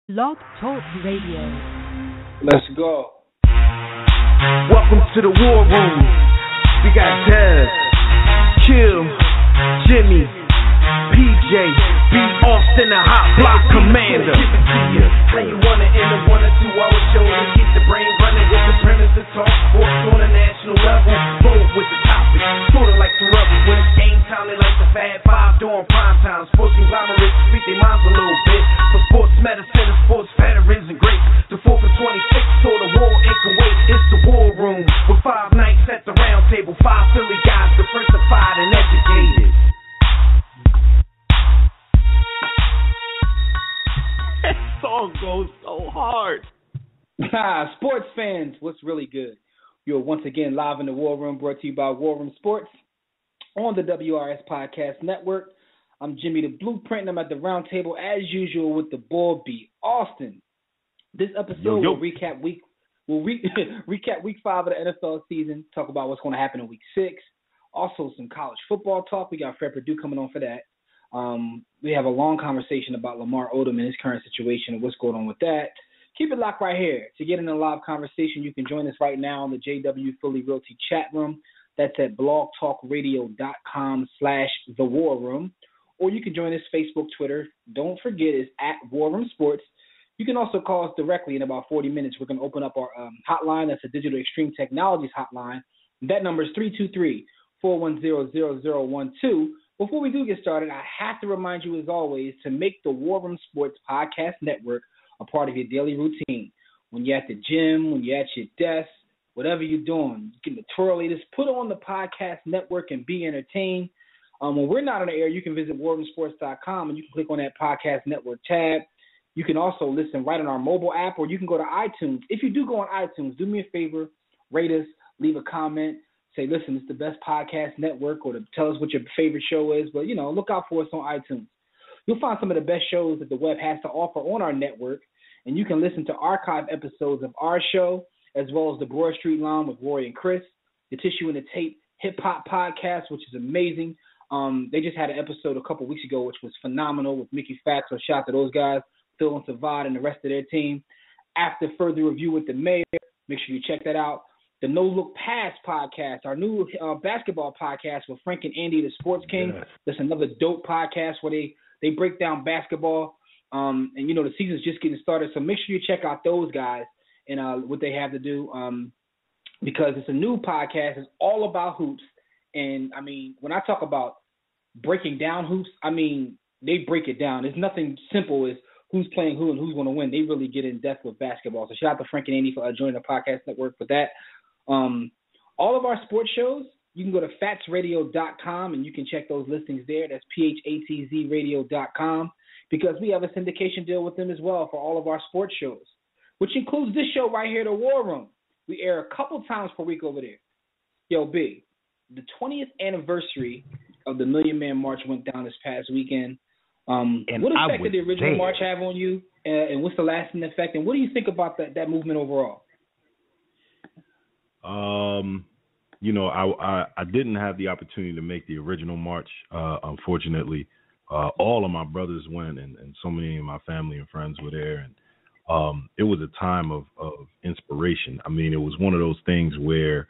Blog Talk Radio. Let's go. Welcome to the War Room. We got Dev, Kill, Jimmy, PJ, B. Austin, the Hot Block Commander. How you wanna end a 1 or 2 hour show to keep the brain running with the premise to talk sports on a national level? Bold with the topic, sorta like the rebels. When it's game time, they like the Fab Five during prime time. Sports conglomerates speak their minds a little bit. For sports medicine and sports veterans and greats. The 4th and 26th, so the war in Kuwait. It's the War Room with 5 nights at the round table. 5 Philly guys, diversified and educated. That song goes so hard. Sports fans, what's really good? You're once again live in the War Room, brought to you by War Room Sports on the WRS Podcast Network. I'm Jimmy the Blueprint, and I'm at the round table as usual with the boy B. Austin. This episode will recap week 5 of the NFL season, talk about what's going to happen in week 6. Also some college football talk. We got Fred Purdue coming on for that. We have a long conversation about Lamar Odom and his current situation and what's going on with that. Keep it locked right here. To get in a live conversation, you can join us right now in the JW Philly Realty chat room. That's at blogtalkradio.com/thewarroom. Or you can join us Facebook, Twitter. Don't forget, it's at War Room Sports. You can also call us directly in about 40 minutes. We're going to open up our hotline. That's a Digital Extreme Technologies hotline. That number is 323-410-0012. Before we do get started, I have to remind you, as always, to make the War Room Sports Podcast Network a part of your daily routine. When you're at the gym, when you're at your desk, whatever you're doing, you get the twirly, just put on the podcast network and be entertained. When we're not on the air, you can visit warroomsports.com and you can click on that podcast network tab. You can also listen right on our mobile app, or you can go to iTunes. If you do go on iTunes, do me a favor, rate us, leave a comment, say, listen, it's the best podcast network, or to tell us what your favorite show is. But, look out for us on iTunes. You'll find some of the best shows that the web has to offer on our network, and you can listen to archive episodes of our show, as well as the Broad Street Line with Rory and Chris, the Tissue and the Tape hip-hop podcast, which is amazing. They just had an episode a couple weeks ago, which was phenomenal, with Mickey Fax. So shout out to those guys, Phil and Savad and the rest of their team. After Further Review with the Mayor, make sure you check that out. The No Look Pass podcast, our new basketball podcast with Frank and Andy, the Sports King. Yes. That's another dope podcast where they break down basketball. And, the season's just getting started. So make sure you check out those guys and what they have to do, because it's a new podcast. It's all about hoops. And, when I talk about breaking down hoops, they break it down. There's nothing simple as who's playing who and who's going to win. They really get in depth with basketball. So shout out to Frank and Andy for joining the podcast network for that. All of our sports shows, you can go to fatsradio.com and you can check those listings there. That's PHATZradio.com, because we have a syndication deal with them as well for all of our sports shows, which includes this show right here, The War Room. We air a couple times per week over there. Yo, B, the 20th anniversary of the Million Man March went down this past weekend. What effect did the original march have on you, and what's the lasting effect, and what do you think about that movement overall? I didn't have the opportunity to make the original march. Unfortunately, all of my brothers went, and so many of my family and friends were there, and it was a time of inspiration. It was one of those things where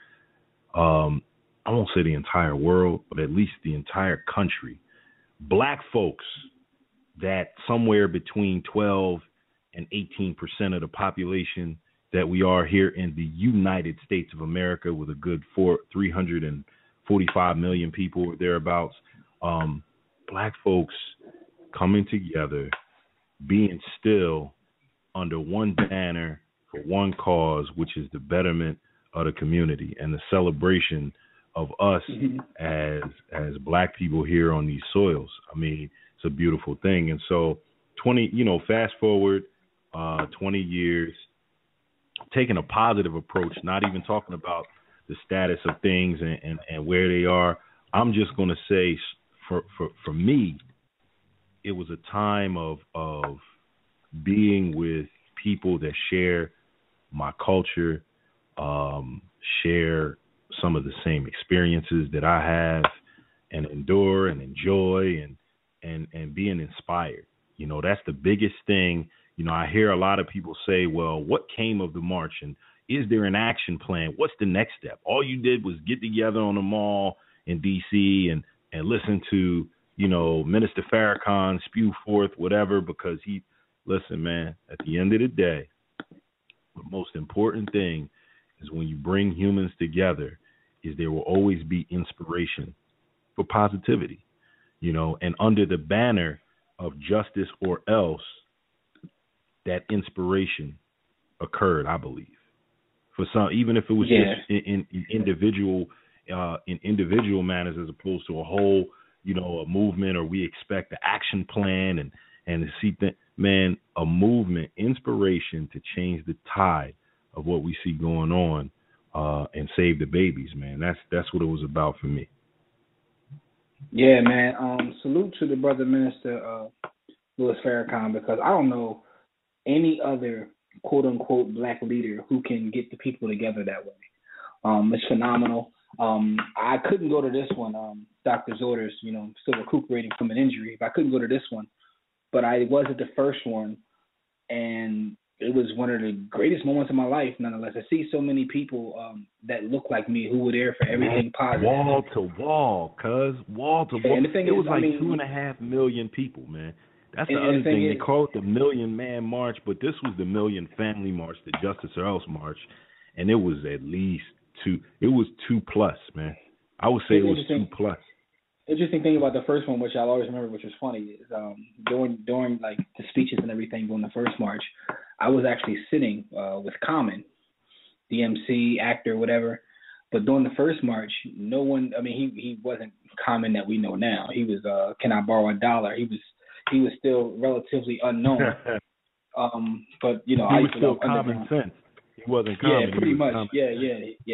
I won't say the entire world, but at least the entire country, black folks, that somewhere between 12 and 18% of the population that we are here in the United States of America, with a good 345 million people or thereabouts, black folks coming together, being still under one banner for one cause, which is the betterment of the community and the celebration of us as black people here on these soils. It's a beautiful thing. And so fast forward 20 years, taking a positive approach, not even talking about the status of things and where they are. I'm just going to say, for me, it was a time of being with people that share my culture, share some of the same experiences that I have, and endure and enjoy and being inspired. That's the biggest thing I hear a lot of people say, well, what came of the march, and is there an action plan? What's the next step? All you did was get together on the mall in D.C. and listen to, Minister Farrakhan spew forth whatever, because listen, man, at the end of the day, the most important thing is when you bring humans together is there will always be inspiration for positivity, and under the banner of justice or else, that inspiration occurred, I believe. For some, even if it was just in individual manners as opposed to a whole, a movement, or we expect the action plan and to see man, a movement, inspiration to change the tide of what we see going on and save the babies, man. That's what it was about for me. Yeah, man. Salute to the brother minister Louis Farrakhan, because I don't know any other quote unquote black leader who can get the people together that way. It's phenomenal. I couldn't go to this one, doctor's orders, still recuperating from an injury. But I couldn't go to this one, but I was at the first one, and it was one of the greatest moments of my life, nonetheless. I see so many people that look like me who were there for everything positive. Wall to wall, wall to wall. It was like 2.5 million people, man. That's the other thing. They call it the Million Man March, but this was the Million Family March, the Justice or Else March, and it was at least 2. It was 2+, man. I would say it was 2+. Interesting thing about the first one, which I'll always remember, which was funny, is during like the speeches and everything during the first march, I was actually sitting with Common, the MC, actor, whatever. But during the first march, no one. I mean, he wasn't Common that we know now. He was Can I Borrow $1? He was still relatively unknown. But he was still Common Sense. He wasn't Common. Yeah, pretty much. Yeah.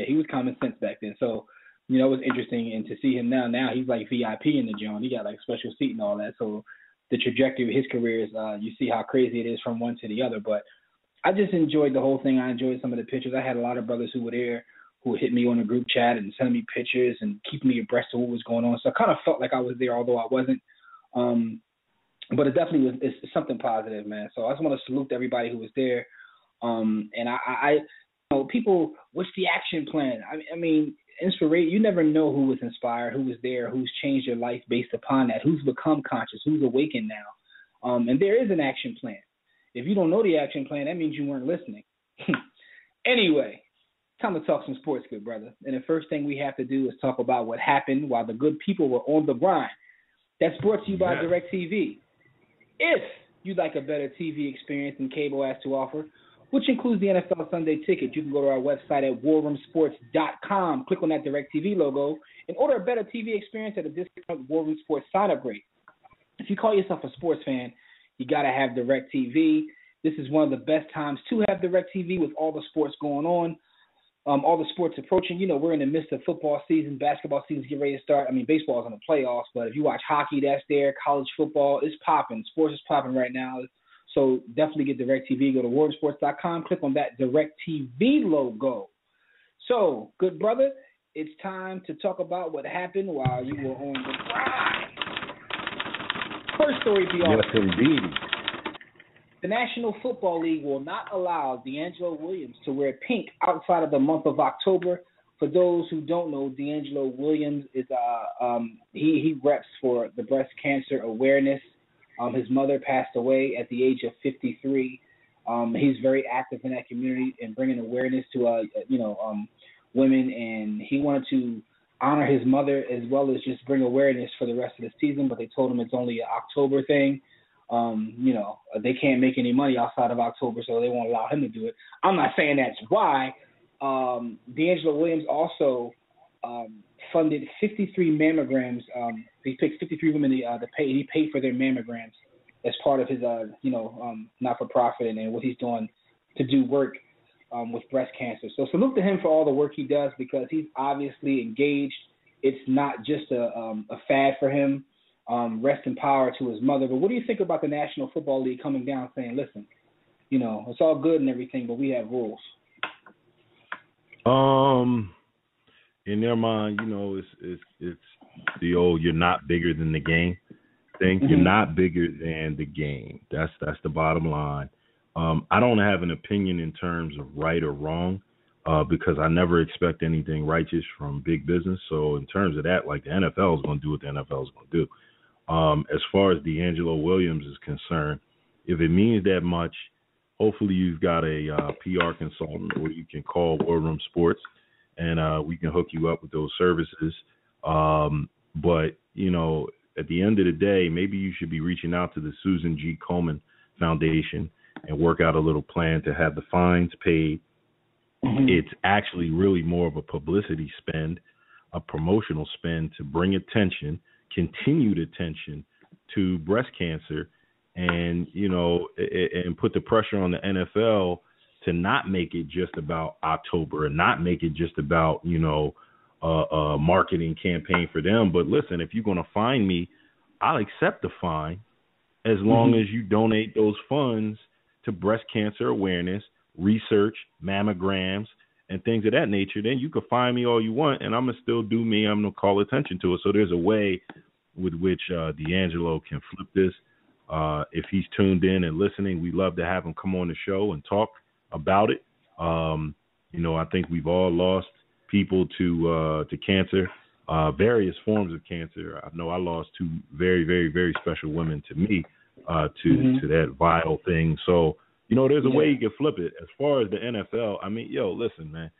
He was Common Sense back then. So, it was interesting, and to see him now he's like VIP in the joint. He got like special seat and all that. So the trajectory of his career is, you see how crazy it is from one to the other. But I just enjoyed the whole thing. I enjoyed some of the pictures. I had a lot of brothers who were there who would hit me on a group chat and send me pictures and keep me abreast of what was going on. So I kind of felt like I was there, although I wasn't. But it definitely was. It's something positive, man. So I just want to salute everybody who was there. And I people, what's the action plan? I mean, inspiration. You never know who was inspired, who was there, who's changed their life based upon that, who's become conscious, who's awakened now. And there is an action plan. If you don't know the action plan, that means you weren't listening. Anyway, time to talk some sports, good brother. And the first thing we have to do is talk about what happened while the good people were on the grind. That's brought to you by DirecTV. If you'd like a better TV experience than cable has to offer, which includes the NFL Sunday Ticket, you can go to our website at warroomsports.com, click on that DirecTV logo, and order a better TV experience at a discount War Room Sports sign-up rate. If you call yourself a sports fan, you got to have DirecTV. This is one of the best times to have DirecTV with all the sports going on, all the sports approaching. We're in the midst of football season, basketball season's getting ready to start. I mean, baseball's in the playoffs, but if you watch hockey, that's there. College football is popping. Sports is popping right now. So definitely get DirecTV. Go to warroomsports.com. Click on that DirecTV logo. So, good brother, it's time to talk about what happened while you were on the grind. First story, Yes, indeed. The National Football League will not allow DeAngelo Williams to wear pink outside of the month of October. For those who don't know, DeAngelo Williams is he reps for the breast cancer awareness. His mother passed away at the age of 53. He's very active in that community and bringing awareness to women, and he wanted to honor his mother as well as just bring awareness for the rest of the season. But they told him it's only an October thing. They can't make any money outside of October, so they won't allow him to do it. I'm not saying that's why. DeAngelo Williams also funded 53 mammograms. He picked 53 women to pay. He paid for their mammograms as part of his, not-for-profit and what he's doing to do work with breast cancer. So salute to him for all the work he does, because he's obviously engaged. It's not just a fad for him. Rest in power to his mother. But what do you think about the National Football League coming down saying, listen, it's all good and everything, but we have rules? In their mind, it's the old "you're not bigger than the game" thing. Mm-hmm. You're not bigger than the game. That's the bottom line. I don't have an opinion in terms of right or wrong because I never expect anything righteous from big business. So in terms of that, like the NFL is going to do what the NFL is going to do. As far as DeAngelo Williams is concerned, if it means that much, hopefully you've got a PR consultant where you can call War Room Sports and we can hook you up with those services. But, you know, at the end of the day, maybe you should be reaching out to the Susan G. Komen Foundation and work out a little plan to have the fines paid. Mm-hmm. It's actually really more of a publicity spend, a promotional spend to bring attention, continued attention to breast cancer, and, you know, and put the pressure on the NFL to not make it just about October and not make it just about, you know, a marketing campaign for them. But listen, if you're going to fine me, I'll accept the fine as long as you donate those funds to breast cancer awareness, research, mammograms, and things of that nature. Then you can fine me all you want, and I'm going to still do me. I'm going to call attention to it. So there's a way with which DeAngelo can flip this. If he's tuned in and listening, we'd love to have him come on the show and talk about it. You know, I think we've all lost people to cancer, various forms of cancer. I know I lost two very, very, very special women to me to that vile thing. So, you know, there's a way you can flip it. As far as the NFL, I mean, yo, listen, man.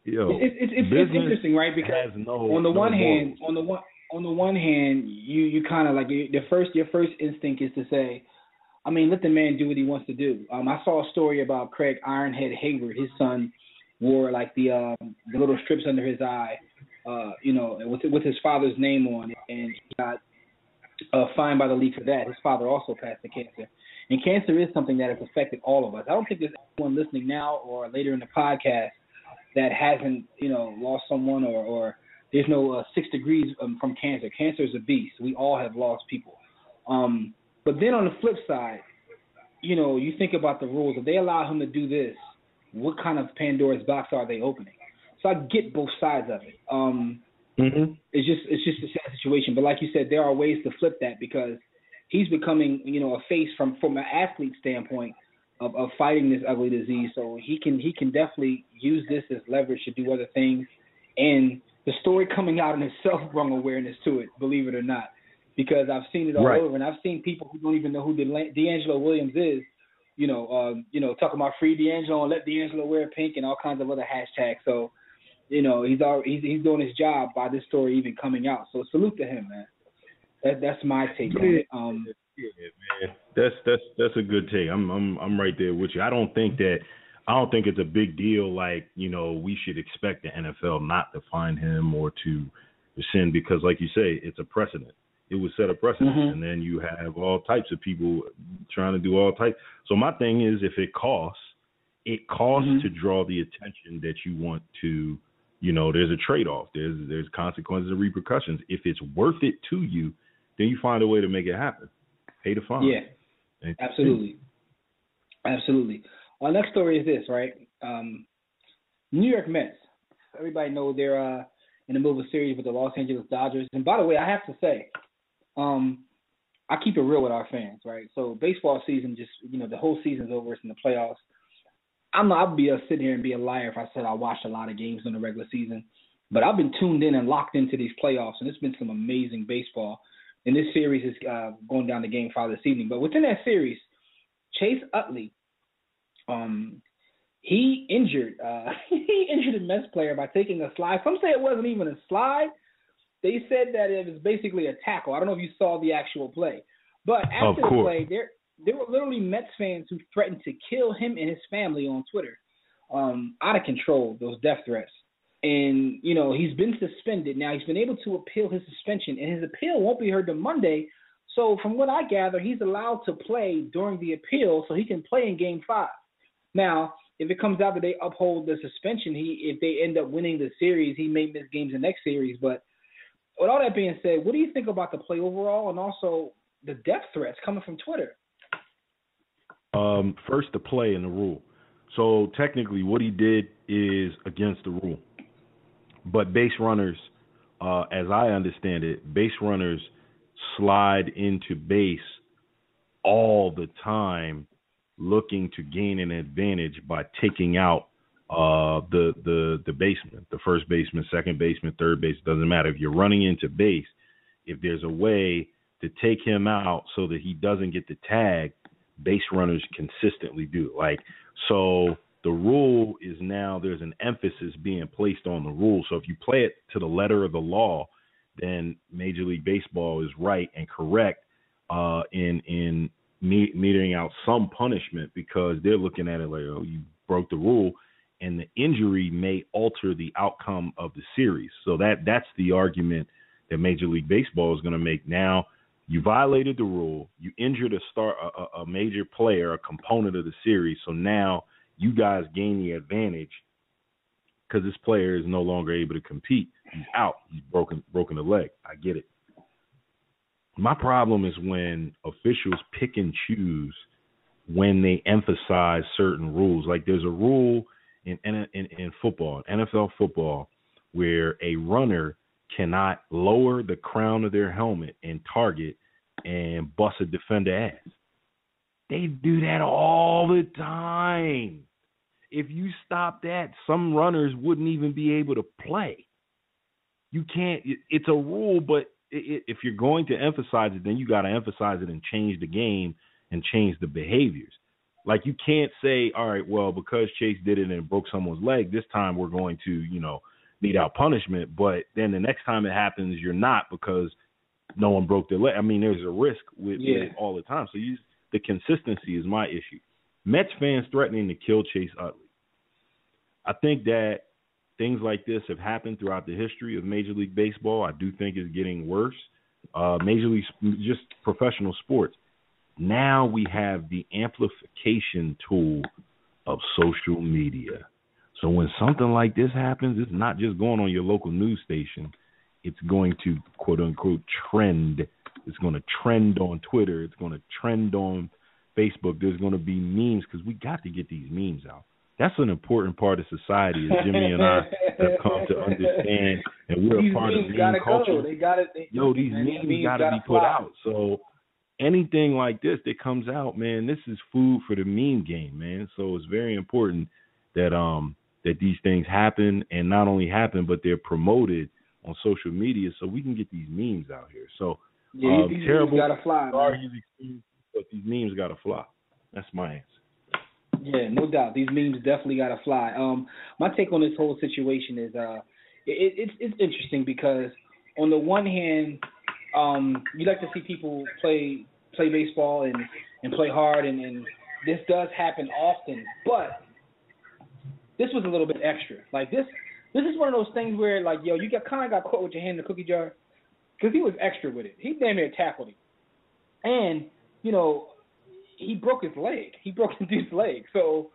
It's interesting, right? Because on the one hand, you kind of like your first instinct is to say, I mean, let the man do what he wants to do. I saw a story about Craig Ironhead Hayward. His son wore like the little strips under his eye, you know, with his father's name on it, and he got fined by the league for that. His father also passed the cancer, and cancer is something that has affected all of us. I don't think there's anyone listening now or later in the podcast that hasn't, you know, lost someone or there's no 6 degrees from cancer. Cancer is a beast. We all have lost people. But then on the flip side, you know, you think about the rules. If they allow him to do this, what kind of Pandora's box are they opening? So I get both sides of it. It's just a sad situation. But like you said, there are ways to flip that because he's becoming, you know, a face from an athlete standpoint of fighting this ugly disease. So he can definitely use this as leverage to do other things. And the story coming out in itself brought awareness to it, believe it or not, because I've seen it all over, and I've seen people who don't even know who DeAngelo Williams is, you know, talking about free DeAngelo and let DeAngelo wear pink and all kinds of other hashtags. So, you know, he's doing his job by this story even coming out. So salute to him, man. That's my take on it. Yeah, man. That's a good take. I'm right there with you. I don't think it's a big deal. Like, you know, we should expect the NFL not to fine him or to rescind because, like you say, it's a precedent. It would set a precedent, and then you have all types of people trying to do all types. So my thing is, if it costs to draw the attention that you want to. You know, there's a trade-off. There's consequences and repercussions. If it's worth it to you, then you find a way to make it happen. Pay the fine. Yeah, absolutely. Our next story is this, right? New York Mets. Everybody know they're in the middle of a series with the Los Angeles Dodgers. And by the way, I have to say, I keep it real with our fans, right? So baseball season just, you know, the whole season's over. It's in the playoffs. I'd be sitting here and be a liar if I said I watched a lot of games in the regular season. But I've been tuned in and locked into these playoffs, and it's been some amazing baseball. And this series is going down to Game 5 this evening. But within that series, Chase Utley, he injured a Mets player by taking a slide. Some say it wasn't even a slide. They said that it was basically a tackle. I don't know if you saw the actual play. But after the play, there were literally Mets fans who threatened to kill him and his family on Twitter. Out of control, those death threats. And, you know, he's been suspended. Now, he's been able to appeal his suspension, and his appeal won't be heard till Monday. So from what I gather, he's allowed to play during the appeal so he can play in Game 5. Now, if it comes out that they uphold the suspension, if they end up winning the series, he may miss games in the next series. But with all that being said, what do you think about the play overall and also the death threats coming from Twitter? First, the play and the rule. So technically what he did is against the rule. But base runners, as I understand it, base runners slide into base all the time looking to gain an advantage by taking out the baseman, the first baseman, second baseman, third base. Doesn't matter. If you're running into base, if there's a way to take him out so that he doesn't get the tag, base runners consistently do. Like, so the rule is now there's an emphasis being placed on the rule. So if you play it to the letter of the law, then Major League Baseball is right and correct in metering out some punishment, because they're looking at it like, oh, you broke the rule, and the injury may alter the outcome of the series. So that's the argument that Major League Baseball is going to make. Now, you violated the rule, you injured a major player, a component of the series, so now you guys gain the advantage because this player is no longer able to compete. He's out. He's broken the leg. I get it. My problem is when officials pick and choose when they emphasize certain rules. Like, there's a rule in football, NFL football, where a runner cannot lower the crown of their helmet and target and bust a defender ass. They do that all the time. If you stop that, some runners wouldn't even be able to play. You can't. It's a rule, but if you're going to emphasize it, then you got to emphasize it and change the game and change the behaviors. Like, you can't say, all right, well, because Chase did it and broke someone's leg, this time we're going to, mete out punishment. But then the next time it happens, you're not, because no one broke their leg. I mean, there's a risk with it all the time. So the consistency is my issue. Mets fans threatening to kill Chase Utley. I think that things like this have happened throughout the history of Major League Baseball. I do think it's getting worse. Major League, just professional sports. Now we have the amplification tool of social media. So when something like this happens, it's not just going on your local news station. It's going to, quote unquote, trend. It's going to trend on Twitter. It's going to trend on Facebook. There's going to be memes, because we got to get these memes out. That's an important part of society, as Jimmy and I have come to understand, and we're a part of meme culture. These memes got to be put out. So anything like this that comes out, man, this is food for the meme game, man. So it's very important that that these things happen, and not only happen, but they're promoted on social media so we can get these memes out here. So these terrible memes gotta fly, but these memes gotta fly. That's my answer. Yeah, no doubt. These memes definitely gotta fly. My take on this whole situation is it's interesting, because on the one hand, you like to see people play baseball and play hard, and this does happen often, but this was a little bit extra. Like, this is one of those things where, like, you kind of got caught with your hand in the cookie jar, because he was extra with it. He damn near tackled him, and he broke his leg. He broke the dude's leg. So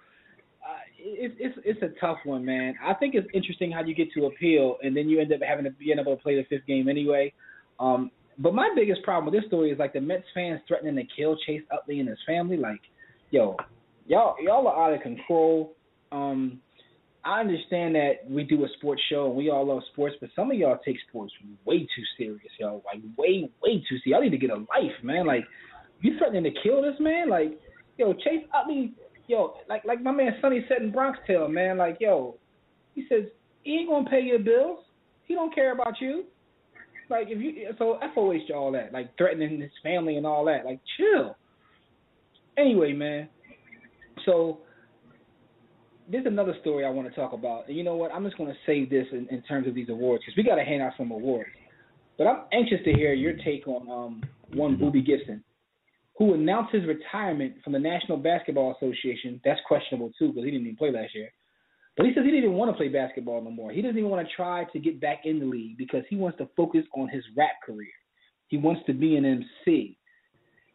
it's a tough one, man. I think it's interesting how you get to appeal, and then you end up having to be able to play the fifth game anyway. But my biggest problem with this story is, like, the Mets fans threatening to kill Chase Utley and his family. Like, y'all are out of control. I understand that we do a sports show and we all love sports, but some of y'all take sports way too serious, y'all. Like, way, way too serious. Y'all need to get a life, man. Like, you threatening to kill this man? Like, Chase Utley, like my man Sonny said in Bronx Tale, man. Like, he says he ain't gonna pay your bills. He don't care about you. Like, so FOH to all that, like threatening his family and all that. Like, chill. Anyway, man. So there's another story I want to talk about. And you know what? I'm just going to save this in terms of these awards, because we got to hand out some awards. But I'm anxious to hear your take on one Boobie Gibson, who announced his retirement from the National Basketball Association. That's questionable, too, because he didn't even play last year. But he says he didn't even want to play basketball no more. He doesn't even want to try to get back in the league because he wants to focus on his rap career. He wants to be an MC.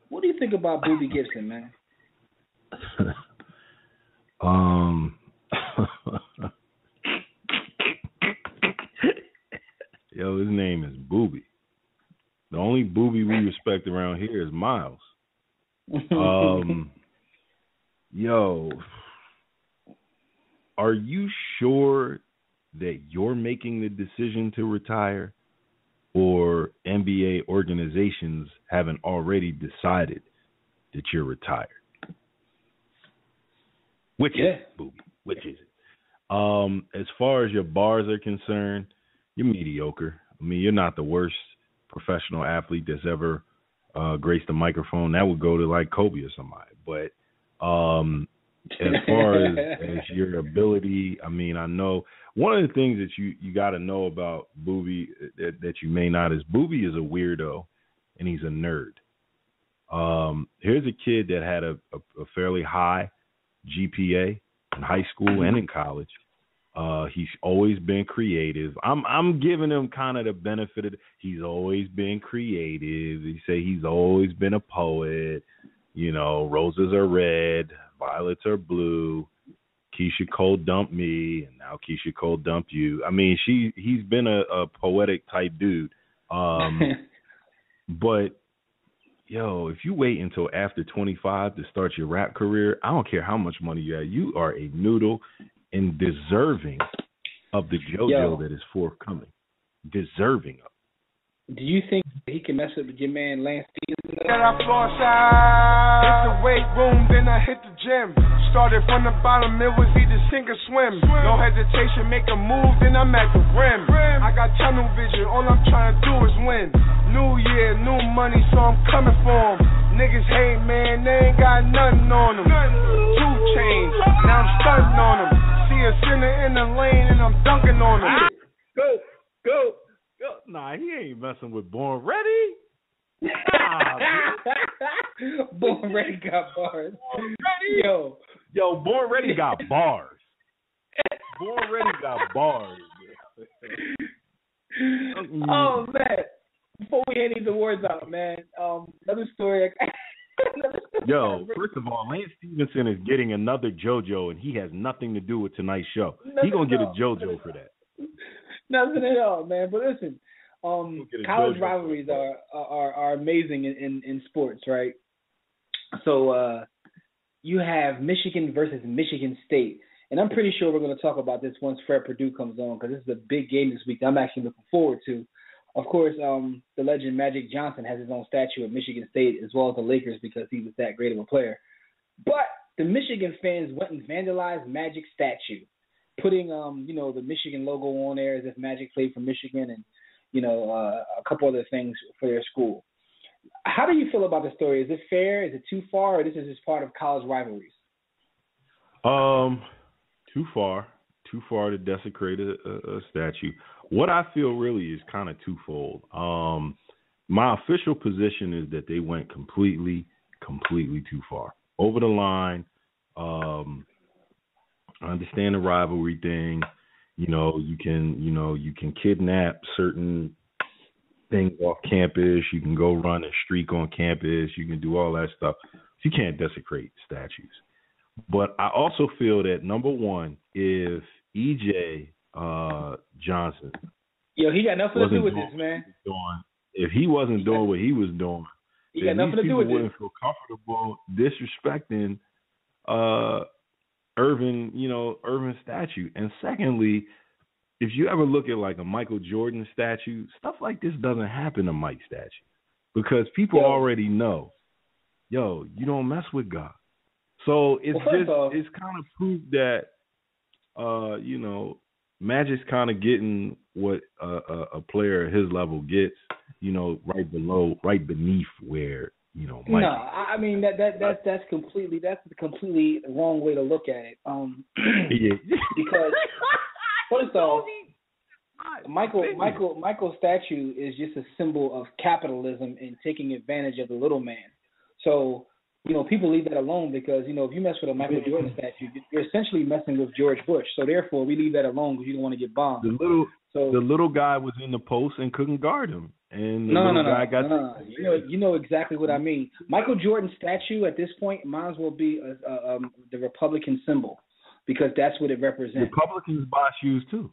What do you think about Boobie Gibson, man? Yo, his name is Boobie. The only Boobie we respect around here is Miles. Yo, are you sure that you're making the decision to retire, or NBA organizations haven't already decided that you're retired? Which is it, Booby? Which is it? As far as your bars are concerned, you're mediocre. I mean, you're not the worst professional athlete that's ever graced the microphone. That would go to like Kobe or somebody. But as far as your ability, I mean, I know one of the things that you got to know about Booby that you may not is Booby is a weirdo and he's a nerd. Here's a kid that had a fairly high GPA in high school and in college. He's always been creative. I'm giving him kind of the benefit of he's always been creative. He say he's always been a poet. You know, roses are red, violets are blue. Keisha Cole dumped me, and now Keisha Cole dumped you. I mean, he's been a poetic type dude. But yo, if you wait until after 25 to start your rap career, I don't care how much money you have. You are a noodle and deserving of the JoJo that is forthcoming. Deserving of. Do you think he can mess up with your man Lance Stephenson? Then I floor side, hit the weight room, then I hit the gym. Started from the bottom, it was either sink or swim. No hesitation, make a move, then I'm at the rim. I got tunnel vision, all I'm trying to do is win. New year, new money, so I'm coming for 'em. Niggas hate, man, they ain't got nothing on them. 2 chains, now I'm stunting on them. See a sinner in the lane, and I'm dunking on them. Go. Nah, he ain't messing with Born Ready. Nah, Born Ready got bars. Born Ready? Yo, Born Ready got bars. Born Ready got bars. Oh, man. Before we hand these awards out, man, another story. Yo, first of all, Lance Stephenson is getting another JoJo, and he has nothing to do with tonight's show. He's going to get a JoJo for that. Nothing at all, man. But listen, college rivalries are amazing in sports, right? So you have Michigan versus Michigan State. And I'm pretty sure we're going to talk about this once Fred Purdue comes on, because this is a big game this week that I'm actually looking forward to. Of course, the legend Magic Johnson has his own statue at Michigan State, as well as the Lakers, because he was that great of a player. But the Michigan fans went and vandalized Magic's statue, putting the Michigan logo on there as if Magic played for Michigan, and a couple other things for their school. How do you feel about the story? Is it fair? Is it too far? Or this is just part of college rivalries? Too far to desecrate a statue. What I feel really is kind of twofold. My official position is that they went completely too far, over the line. I understand the rivalry thing. You can kidnap certain things off campus. You can go run a streak on campus. You can do all that stuff. You can't desecrate statues. But I also feel that, number one, if E.J. Johnson, he got nothing to do with this, man. If he wasn't doing what he was doing, he got nothing to do with this. Wouldn't feel comfortable disrespecting Irvin statue. And secondly, if you ever look at like a Michael Jordan statue, stuff like this doesn't happen to Mike statue, because people already know, you don't mess with God. So it's it's kind of proof that Magic's kind of getting what a player at his level gets, right beneath where Mike. No, I mean that's the completely wrong way to look at it. Because first off, Michael's statue is just a symbol of capitalism and taking advantage of the little man. So people leave that alone, because, if you mess with a Michael Jordan statue, you're essentially messing with George Bush. So therefore, we leave that alone because you don't want to get bombed. The little guy was in the post and couldn't guard him. And the You know exactly what I mean. Michael Jordan's statue at this point might as well be the Republican symbol, because that's what it represents. Republicans buy shoes too.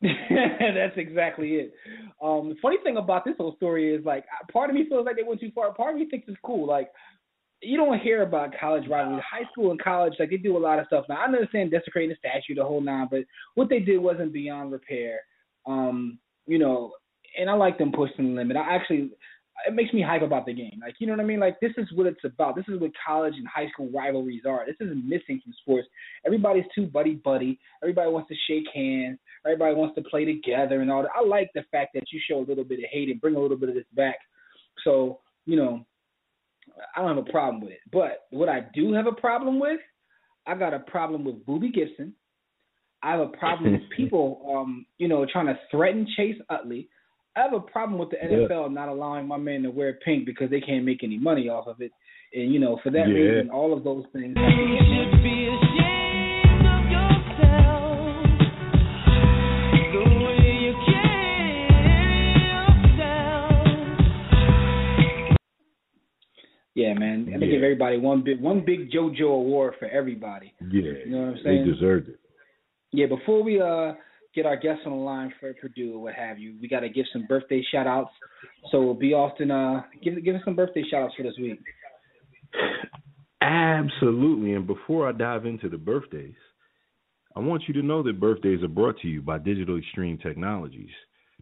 That's exactly it. The funny thing about this whole story is, like, part of me feels like they went too far. Part of me thinks it's cool. Like, you don't hear about college rivalries. High school and college, like, they do a lot of stuff. Now, I understand desecrating the statue, the whole nine, but what they did wasn't beyond repair. And I like them pushing the limit. it makes me hype about the game. Like, you know what I mean? Like, this is what it's about. This is what college and high school rivalries are. This is missing from sports. Everybody's too buddy-buddy. Everybody wants to shake hands. Everybody wants to play together and all that. I like the fact that you show a little bit of hate and bring a little bit of this back. So, you know, I don't have a problem with it. But what I do have a problem with, I got a problem with Boobie Gibson. I have a problem with people, trying to threaten Chase Utley. I have a problem with the NFL not allowing my man to wear pink because they can't make any money off of it. And, you know, for that reason, all of those things. You should be ashamed of yourself, the way you carry yourself. Yeah, man. I'm going to give everybody one big JoJo award for everybody. Yeah. You know what I'm saying? They deserved it. Yeah, before we get our guests on the line for Purdue or what have you, we got to give some birthday shout-outs. So, B. Austin, give us some birthday shout-outs for this week. Absolutely. And before I dive into the birthdays, I want you to know that birthdays are brought to you by Digital Extreme Technologies.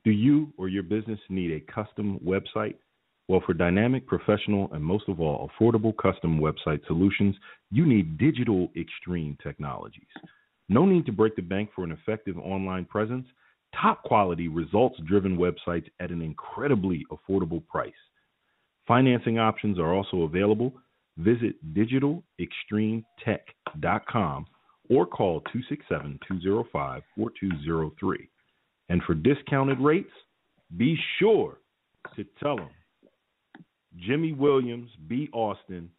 Do you or your business need a custom website? Well, for dynamic, professional, and most of all, affordable custom website solutions, you need Digital Extreme Technologies. No need to break the bank for an effective online presence. Top quality, results-driven websites at an incredibly affordable price. Financing options are also available. Visit digitalextremetech.com or call 267-205-4203. And for discounted rates, be sure to tell them Jimmy Williams, B. Austin,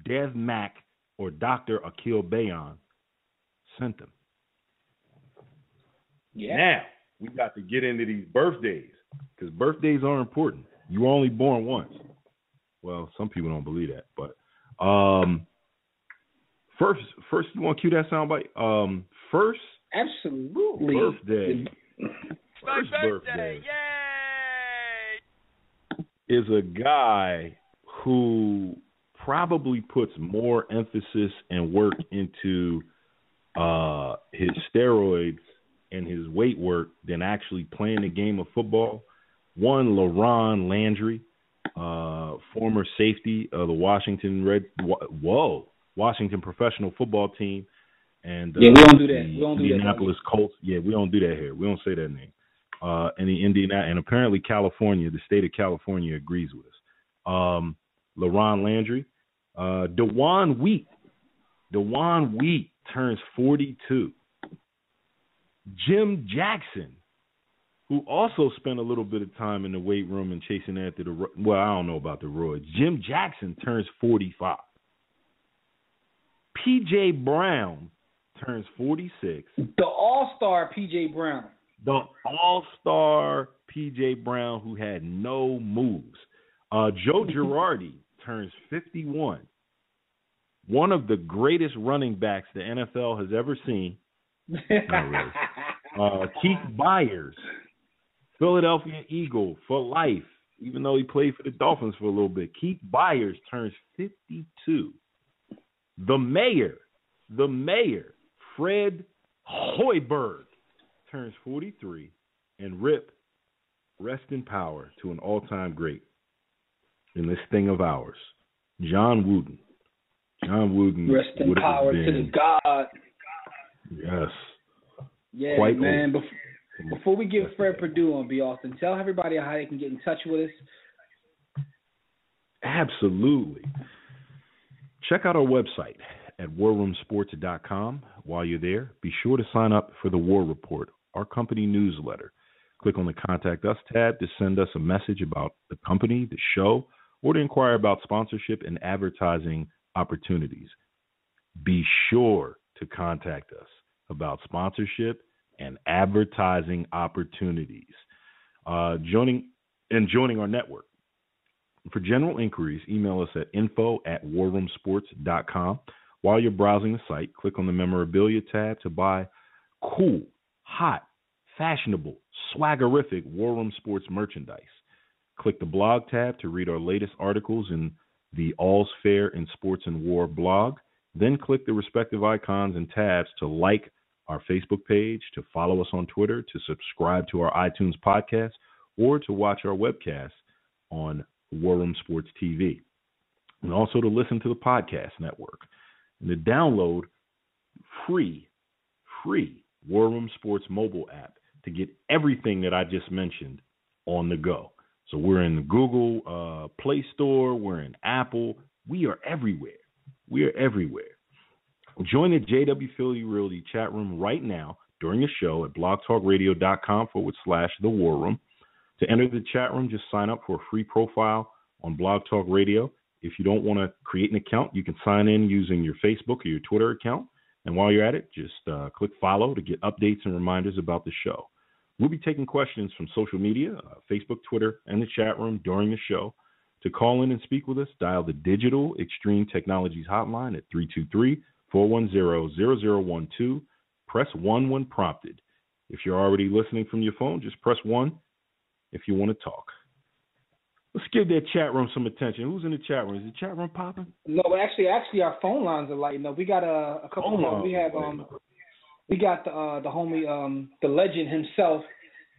Dev Mack, or Dr. Akil Bayon sent them. Yeah. Now, we got to get into these birthdays because birthdays are important. You were only born once. Well, some people don't believe that, but first, you want to cue that soundbite? First, absolutely. Birthday. First birthday. Yay! Is a guy who probably puts more emphasis and work into his steroids and his weight work than actually playing the game of football. One, LaRon Landry, former safety of the Washington professional football team. And we don't do that. We don't do Indianapolis Colts. Yeah, we don't do that here. We don't say that name. And the and apparently California, the state of California agrees with us. LaRon Landry, DeJuan Wheat turns 42. Jim Jackson, who also spent a little bit of time in the weight room and chasing after I don't know about the roids. Jim Jackson turns 45. P.J. Brown turns 46. The all-star P.J. Brown. The all-star P.J. Brown who had no moves. Joe Girardi turns 51. One of the greatest running backs the NFL has ever seen. Keith Byars, Philadelphia Eagle for life, even though he played for the Dolphins for a little bit. Keith Byars turns 52. The mayor, Fred Hoiberg, turns 43. And rest in power to an all-time great in this thing of ours, John Wooden. Rest in power to the God. Yes. Yeah, quite man. Before we get Fred Purdue on, B. Austin, tell everybody how they can get in touch with us. Absolutely. Check out our website at warroomsports.com. While you're there, be sure to sign up for the War Report, our company newsletter. Click on the Contact Us tab to send us a message about the company, the show, or to inquire about sponsorship and advertising opportunities. Be sure to contact us about sponsorship and advertising opportunities. Joining our network. For general inquiries, email us at info@warroomsports.com. While you're browsing the site, click on the memorabilia tab to buy cool, hot, fashionable, swaggerific War Room Sports merchandise. Click the blog tab to read our latest articles in the All's Fair in Sports and War blog. Then click the respective icons and tabs to like our Facebook page, to follow us on Twitter, to subscribe to our iTunes podcast, or to watch our webcast on War Room Sports TV, and also to listen to the podcast network, and to download free War Room Sports mobile app to get everything that I just mentioned on the go. So we're in the Google Play Store, we're in Apple, we are everywhere. Join the JW Philly Realty chat room right now during the show at blogtalkradio.com/The War Room. To enter the chat room, just sign up for a free profile on Blog Talk Radio. If you don't want to create an account, you can sign in using your Facebook or your Twitter account. And while you're at it, just click follow to get updates and reminders about the show. We'll be taking questions from social media, Facebook, Twitter, and the chat room during the show. To call in and speak with us, dial the Digital Extreme Technologies hotline at 323-410-0012. Press 1 when prompted. If you're already listening from your phone, just press 1 if you want to talk. Let's give that chat room some attention. Who's in the chat room? Is the chat room popping? No, actually, our phone lines are lighting up. We got a couple of we have we got the homie the legend himself,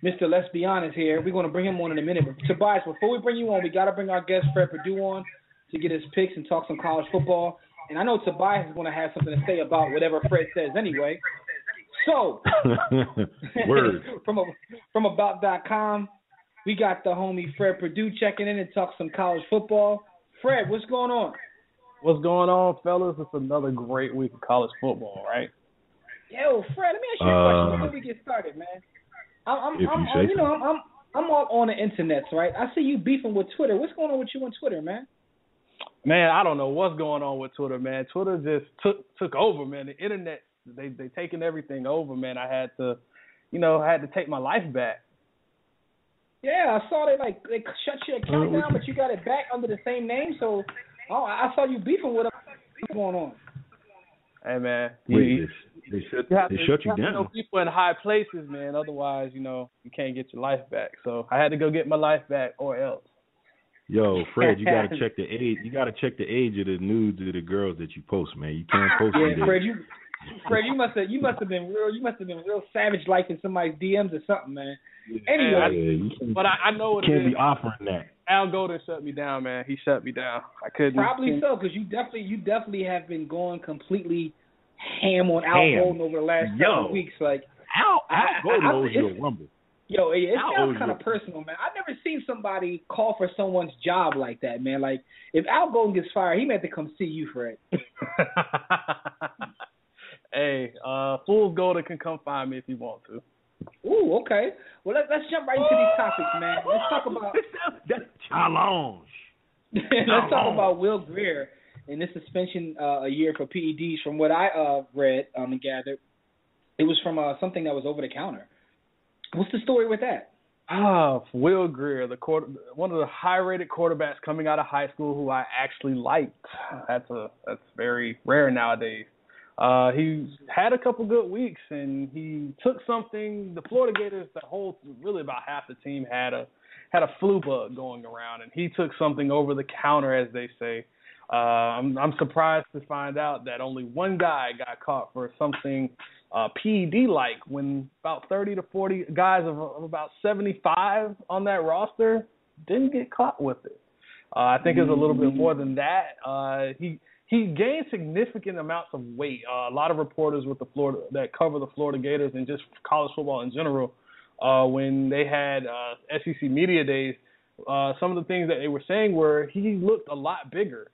Mr. Let's Be Honest here. We're going to bring him on in a minute. But Tobias, before we bring you on, we got to bring our guest Fred Perdue on to get his picks and talk some college football. And I know Tobias is going to have something to say about whatever Fred says anyway. So, Word. from about.com, we got the homie Fred Perdue checking in and talk some college football. Fred, what's going on? What's going on, fellas? It's another great week of college football, right? Yo, Fred, let me ask you a question before we get started, man. I'm all on the internets, right? I see you beefing with Twitter. What's going on with you on Twitter, man? Man, I don't know what's going on with Twitter, man. Twitter just took over, man. The internet, they taking everything over, man. I had to take my life back. Yeah, I saw they shut your account down, but you got it back under the same name. So, I saw you beefing with them. What's going on? Hey, man. They shut you down. Know people in high places, man. Otherwise, you can't get your life back. So I had to go get my life back, or else. Yo, Fred, you gotta check the age. You gotta check the age of the nudes of the girls that you post, man. You can't post them. Fred, you must have been real savage like in somebody's DMs or something, man. Anyway, but I know what you can't be offering that. Al Golden shut me down, man. He shut me down. I couldn't. Probably so, because you definitely have been going completely ham on Al Golden over the last couple weeks. Like Al Golden owes you a rumble. Yo, it sounds kind of personal, man. I've never seen somebody call for someone's job like that, man. Like, if Al Golden gets fired, he meant to come see you, Fred. Hey, Fool's Golden can come find me if he wants to. Ooh, okay. Well, let's jump right into these topics, man. Let's talk about that's challenge. Let's talk about Will Grier and this suspension a year for PEDs. From what I read and gathered, it was from something that was over the counter. What's the story with that? Will Grier, one of the high-rated quarterbacks coming out of high school who I actually liked. That's very rare nowadays. He's had a couple good weeks, and he took something. The Florida Gators, really about half the team had a flu bug going around, and he took something over the counter, as they say. I'm surprised to find out that only one guy got caught for something PED-like, when about 30 to 40 guys of about 75 on that roster didn't get caught with it. I think it's a little bit more than that. He gained significant amounts of weight. A lot of reporters that cover the Florida Gators and just college football in general, when they had SEC media days, some of the things that they were saying were he looked a lot bigger.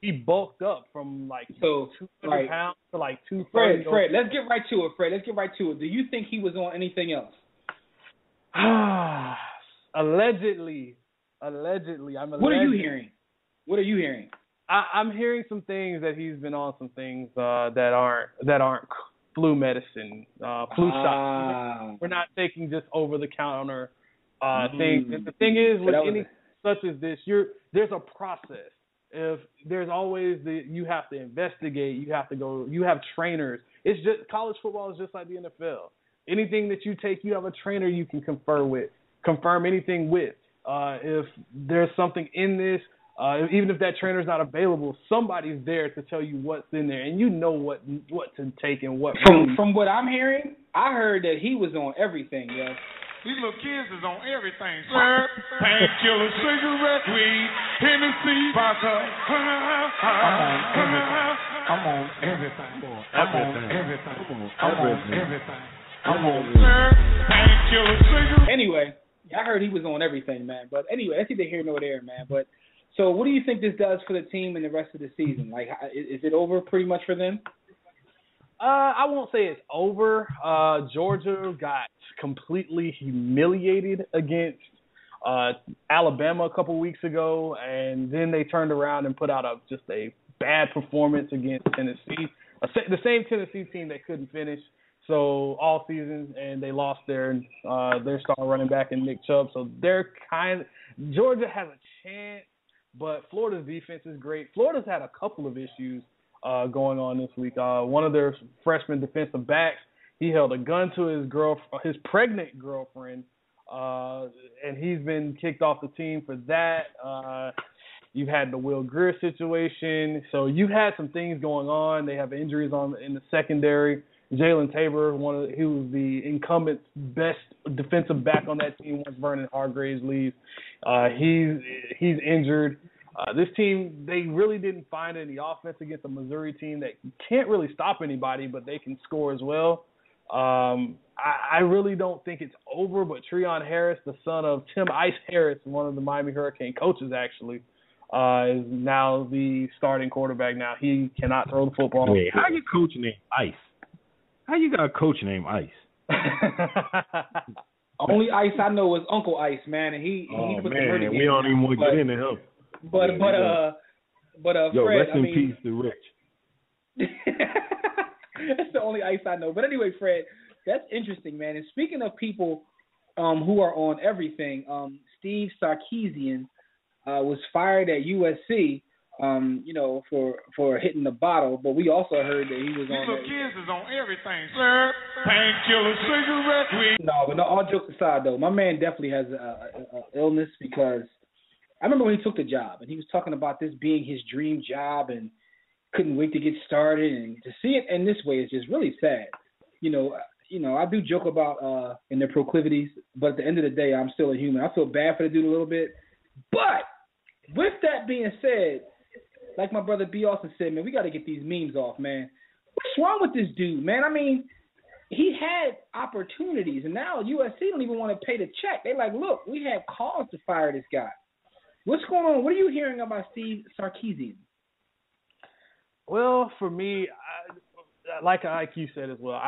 He bulked up from 200 pounds to 230. Fred, let's get right to it. Do you think he was on anything else? Allegedly. What are you hearing? I'm hearing some things that he's been on some things that aren't flu medicine, flu shots. We're not taking just over the counter things. And the thing is, with anything such as this, there's a process. If there's always you have to investigate, you have to go, you have trainers. It's just college football is just like the NFL. Anything that you take, you have a trainer you can confirm anything with. If there's something in this, even if that trainer's not available, somebody's there to tell you what's in there, and you know what to take and what. From what I'm hearing, I heard that he was on everything, yo. These little kids is on everything. Slurp, painkiller, cigarette, weed, Hennessy, vodka. I'm on everything. I'm on everything. Slurp, painkiller, cigarette. Anyway, I heard he was on everything, man. But anyway, that's neither here nor there, man. But so, what do you think this does for the team in the rest of the season? Like, is it over pretty much for them? I won't say it's over. Georgia got completely humiliated against Alabama a couple weeks ago, and then they turned around and put out just a bad performance against Tennessee, the same Tennessee team that couldn't finish all season, and they lost their star running back in Nick Chubb. So Georgia has a chance, but Florida's defense is great. Florida's had a couple of issues going on this week. One of their freshman defensive backs, he held a gun to his pregnant girlfriend, and he's been kicked off the team for that. You've had the Will Grier situation, so you've had some things going on. They have injuries in the secondary. Jalen Tabor, he was the incumbent best defensive back on that team once Vernon Hargraves leaves. He's injured. This team, they really didn't find any offense against a Missouri team that can't really stop anybody, but they can score as well. I really don't think it's over, but Treon Harris, the son of Tim Ice Harris, one of the Miami Hurricane coaches actually, is now the starting quarterback now. He cannot throw the football. Wait, how you coach named Ice? How you got a coach named Ice? Only Ice I know is Uncle Ice, man, and he put the hurt in. We don't even want to get into him. But yo, Fred, rest in peace to Rich. That's the only Ice I know. But anyway, Fred, that's interesting, man. And speaking of people who are on everything, Steve Sarkisian was fired at USC. For hitting the bottle, but we also heard that he was on. These little kids is on everything. Slurp, painkiller, cigarette, weed. No, but all jokes aside, though, my man definitely has a illness, because I remember when he took the job and he was talking about this being his dream job and couldn't wait to get started, and to see it in this way is just really sad. I do joke about in their proclivities, but at the end of the day, I'm still a human. I feel bad for the dude a little bit, but with that being said, like my brother B. Austin said, man, we got to get these memes off, man. What's wrong with this dude, man? I mean, he had opportunities, and now USC don't even want to pay the check. They're like, look, we have cause to fire this guy. What's going on? What are you hearing about Steve Sarkisian? Well, for me, like you said as well,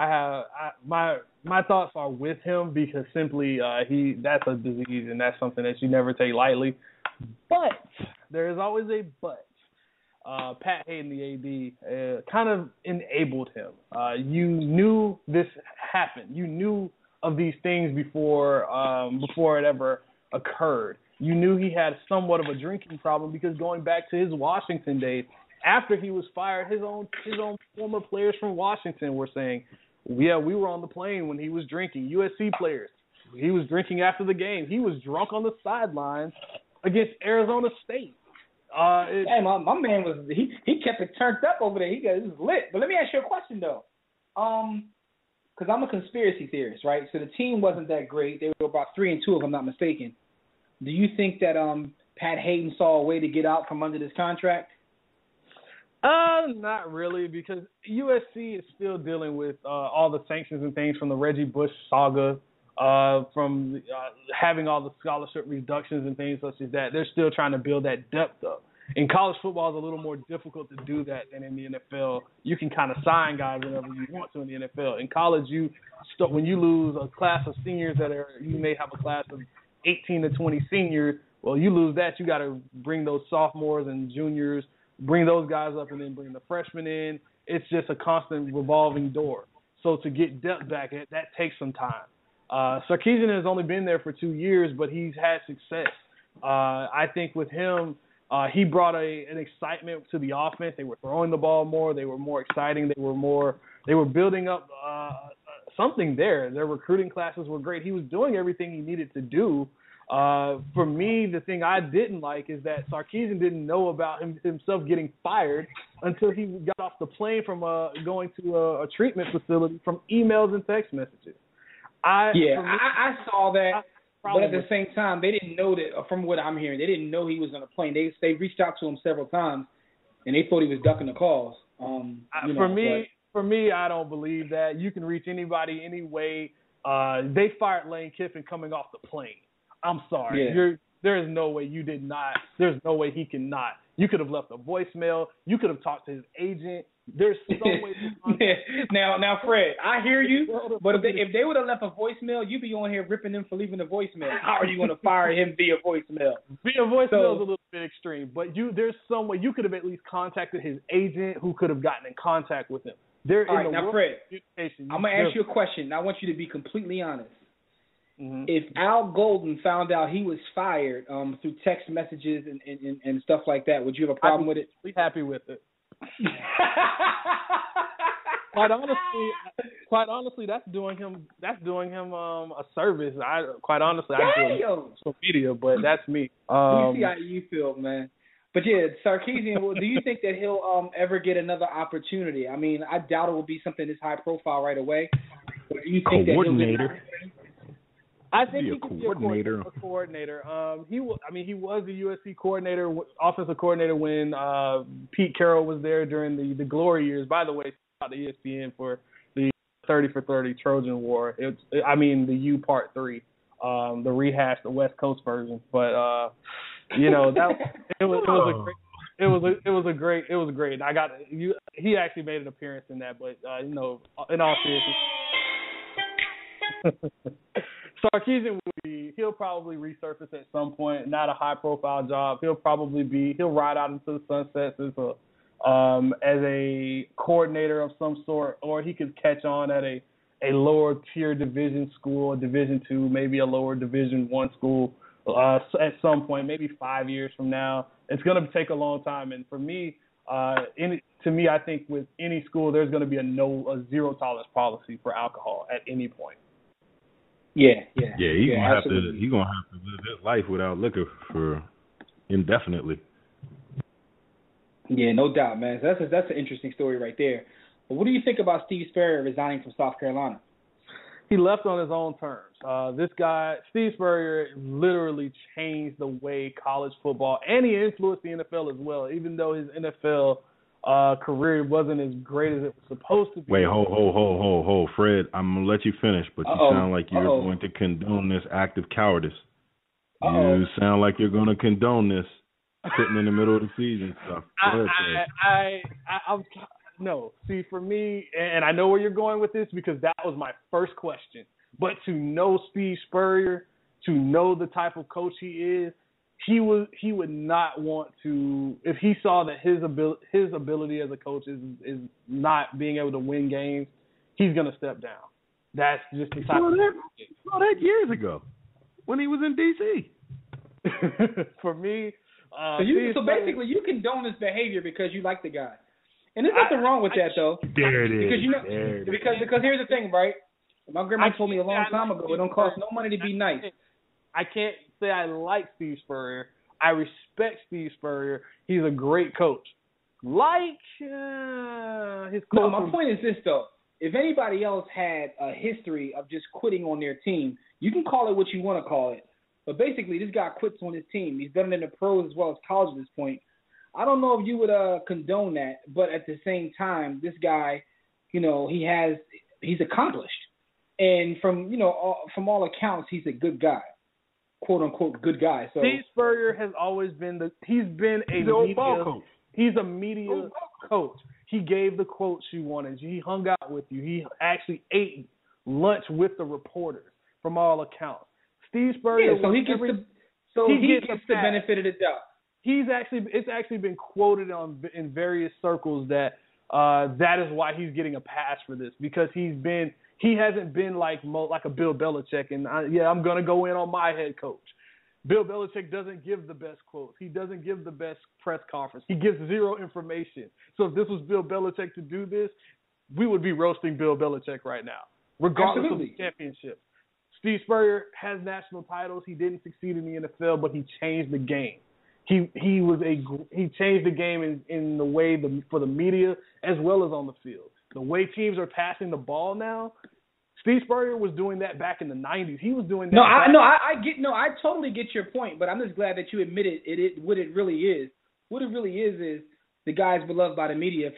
my thoughts are with him, because simply that's a disease, and that's something that you never take lightly. But there is always a but. Pat Hayden, the AD, kind of enabled him. You knew this happened. You knew of these things before it ever occurred. You knew he had somewhat of a drinking problem, because going back to his Washington days, after he was fired, his own former players from Washington were saying, yeah, we were on the plane when he was drinking. USC players, he was drinking after the game. He was drunk on the sidelines against Arizona State. Hey, my man was he kept it turned up over there. It was lit. But let me ask you a question though, because I'm a conspiracy theorist, right? So the team wasn't that great. They were about 3-2, if I'm not mistaken. Do you think that Pat Hayden saw a way to get out from under this contract? Not really, because USC is still dealing with all the sanctions and things from the Reggie Bush saga. From having all the scholarship reductions and things such as that. They're still trying to build that depth up. In college football, it's a little more difficult to do that than in the NFL. You can kind of sign guys whenever you want to in the NFL. In college, when you lose a class of seniors you may have a class of 18 to 20 seniors, well, you lose that. You got to bring those sophomores and juniors, bring those guys up, and then bring the freshmen in. It's just a constant revolving door. So to get depth back, that takes some time. Sarkisian has only been there for 2 years, but he's had success. I think with him, he brought an excitement to the offense. They were throwing the ball more. They were more exciting. They were building up something there. Their recruiting classes were great. He was doing everything he needed to do. For me, the thing I didn't like is that Sarkisian didn't know about himself getting fired until he got off the plane from going to a treatment facility from emails and text messages. I saw that, but at the same time, they didn't know that. From what I'm hearing, they didn't know he was on a plane. They reached out to him several times, and they thought he was ducking the calls. For me, I don't believe that. You can reach anybody any way. They fired Lane Kiffin coming off the plane. I'm sorry. Yeah. There is no way you did not. There's no way he cannot. You could have left a voicemail. You could have talked to his agent. There's so ways to contact. Now, Fred, I hear you, but if they would have left a voicemail, you'd be on here ripping them for leaving a voicemail. How are you going to fire him via voicemail? Via voicemail is a little bit extreme, but there's some way you could have at least contacted his agent who could have gotten in contact with him. All right, now, Fred, I'm going to ask you a question. I want you to be completely honest. Mm-hmm. If Al Golden found out he was fired through text messages and stuff like that, would you have a problem with it? I'd be happy with it. Quite honestly, that's doing him a service. I'd do social media, but that's me. We see how you feel, man. But yeah, Sarkisian, do you think that he'll ever get another opportunity? I mean, I doubt it will be something this high profile right away. But do you think that he'll get an opportunity? I think he could be a coordinator. He was the USC coordinator, offensive coordinator when Pete Carroll was there during the glory years. By the way, shout out to ESPN for the 30 for 30 Trojan War. The U Part 3, the rehash, the West Coast version. But it was great. He actually made an appearance in that. But in all seriousness. Sarkisian he'll probably resurface at some point, not a high profile job. He'll ride out into the sunsets as a coordinator of some sort, or he could catch on at a lower tier division school, a Division II, maybe a lower Division I school at some point, maybe 5 years from now. It's going to take a long time, and for me, I think with any school there's going to be a zero tolerance policy for alcohol at any point. He's gonna have to live his life without liquor for indefinitely. Yeah, no doubt, man. So that's an interesting story right there. But what do you think about Steve Spurrier resigning from South Carolina? He left on his own terms. This guy, Steve Spurrier, literally changed the way college football, and he influenced the NFL as well, even though his NFL career wasn't as great as it was supposed to be. Wait, hold, Fred. I'm gonna let you finish, but you sound like you're going to condone this act of cowardice. You sound like you're going to condone this sitting in the middle of the season stuff. No. See, for me, and I know where you're going with this because that was my first question. But to know Steve Spurrier, to know the type of coach he is, he would not want to, if he saw that his ability as a coach is not being able to win games, he's going to step down. That's just the type of that years ago when he was in D.C. For me, so basically you condone this behavior because you like the guy. And there's nothing wrong with that, though. There it is. Because here's the thing, right? My grandma told me a long time ago, it don't cost no money to be nice. I can't say I like Steve Spurrier. I respect Steve Spurrier. He's a great coach. His coach. No, my point is this, though. If anybody else had a history of just quitting on their team, you can call it what you want to call it. But basically, this guy quits on his team. He's done it in the pros as well as college at this point. I don't know if you would condone that, but at the same time, this guy, he's accomplished. And from all accounts, he's a good guy. Quote unquote good guy. So Steve Spurrier has always been he's a media coach. He gave the quotes you wanted. He hung out with you. He actually ate lunch with the reporters from all accounts. Steve Spurrier he gets the benefit of the doubt. It's actually been quoted in various circles that is why he's getting a pass for this, because he hasn't been like a Bill Belichick, and I'm going to go in on my head coach. Bill Belichick doesn't give the best quotes. He doesn't give the best press conference. He gives zero information. So if this was Bill Belichick to do this, we would be roasting Bill Belichick right now, regardless of the championship. Steve Spurrier has national titles. He didn't succeed in the NFL, but he changed the game. He changed the game in the way for the media as well as on the field. The way teams are passing the ball now, Steve Spurrier was doing that back in the 90s. He was doing that. I totally get your point, but I'm just glad that you admitted what it really is. What it really is the guy's beloved by the media.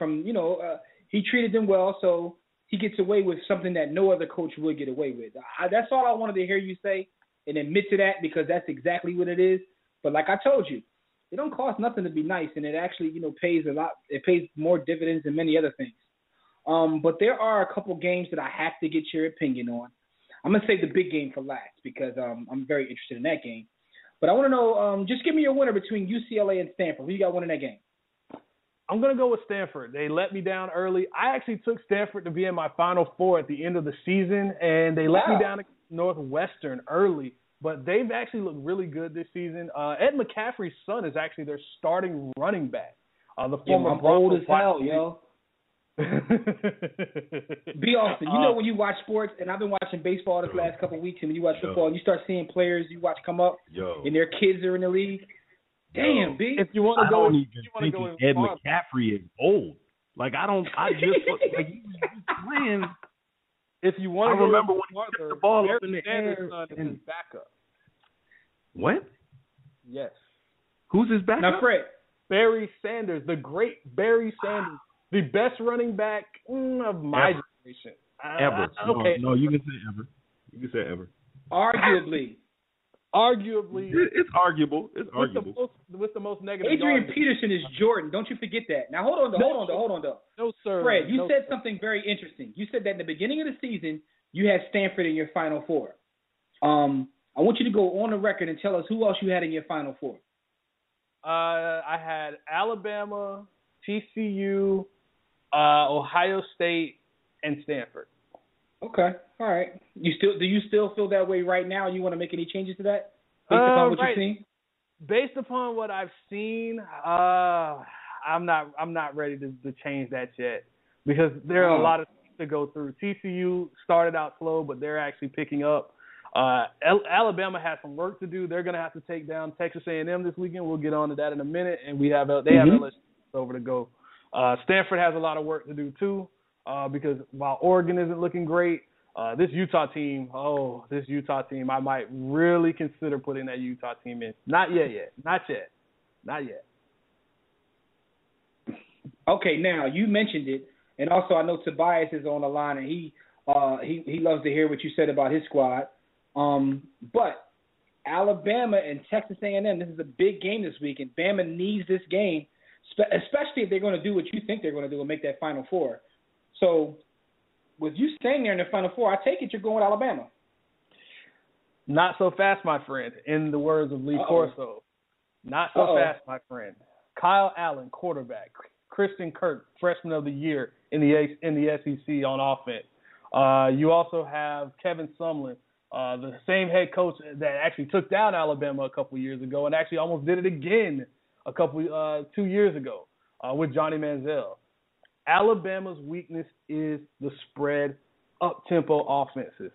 He treated them well, so he gets away with something that no other coach would get away with. That's all I wanted to hear you say and admit to that, because that's exactly what it is. But like I told you, it don't cost nothing to be nice, and it actually, pays a lot. It pays more dividends than many other things. But there are a couple games that I have to get your opinion on. I'm going to save the big game for last because I'm very interested in that game. But I want to know, just give me your winner between UCLA and Stanford. Who you got winning that game? I'm going to go with Stanford. They let me down early. I actually took Stanford to be in my Final Four at the end of the season, and they let me down against Northwestern early. But they've actually looked really good this season. Ed McCaffrey's son is actually their starting running back. The former I'm old as hell, yo. B. Austin, when you watch sports, and I've been watching baseball this last couple of weeks, and when you watch football, and you start seeing players you watch come up, and their kids are in the league. Damn, B. If you want to go, Ed McCaffrey is old. Like I just like he was playing. If you want to go, remember when he took the ball up in the air and his backup. What? Yes. Who's his backup? Now, Fred. Barry Sanders, the great Barry Sanders, the best running back of my generation. Ever. Okay. No, you can say ever. You can say ever. Arguably. It's arguable. It's arguable. With the most negative. Adrian Peterson is Jordan. Don't you forget that. Now, hold on, though. No, sir. Fred, you said something very interesting. You said that in the beginning of the season, you had Stanford in your Final Four. I want you to go on the record and tell us who else you had in your Final Four. I had Alabama, TCU, Ohio State, and Stanford. Okay, all right. Do you still feel that way right now? You want to make any changes to that based upon what you've seen? Based upon what I've seen, I'm not ready to change that yet because there are a lot of things to go through. TCU started out slow, but they're actually picking up. Alabama has some work to do. They're going to have to take down Texas A&M this weekend. We'll get on to that in a minute, and they have LSU over to go. Stanford has a lot of work to do too, because while Oregon isn't looking great, this Utah team, I might really consider putting that Utah team in. Not yet. Okay, now you mentioned it, and also I know Tobias is on the line, and he loves to hear what you said about his squad. But Alabama and Texas A&M, this is a big game this week, and Bama needs this game, especially if they're going to do what you think they're going to do and make that Final Four. So with you staying there in the Final Four, I take it you're going with Alabama. Not so fast, my friend, in the words of Lee Corso. Not so fast, my friend. Kyle Allen, quarterback. Christian Kirk, freshman of the year in the SEC on offense. You also have Kevin Sumlin, the same head coach that actually took down Alabama a couple years ago and actually almost did it again 2 years ago with Johnny Manziel. Alabama's weakness is the spread up-tempo offenses.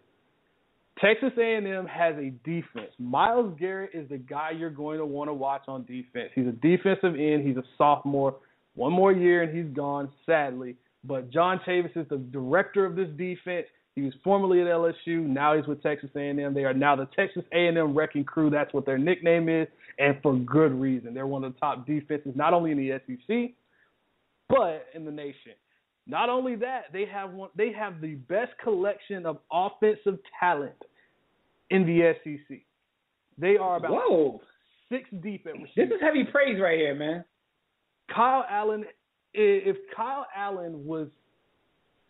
Texas A&M has a defense. Myles Garrett is the guy you're going to want to watch on defense. He's a defensive end. He's a sophomore. One more year and he's gone, sadly. But John Chavis is the director of this defense. He was formerly at LSU. Now he's with Texas A&M. They are now the Texas A&M Wrecking Crew. That's what their nickname is, and for good reason. They're one of the top defenses, not only in the SEC, but in the nation. Not only that, they have the best collection of offensive talent in the SEC. They are about 6 deep at receiver. This is heavy praise right here, man. Kyle Allen, if Kyle Allen was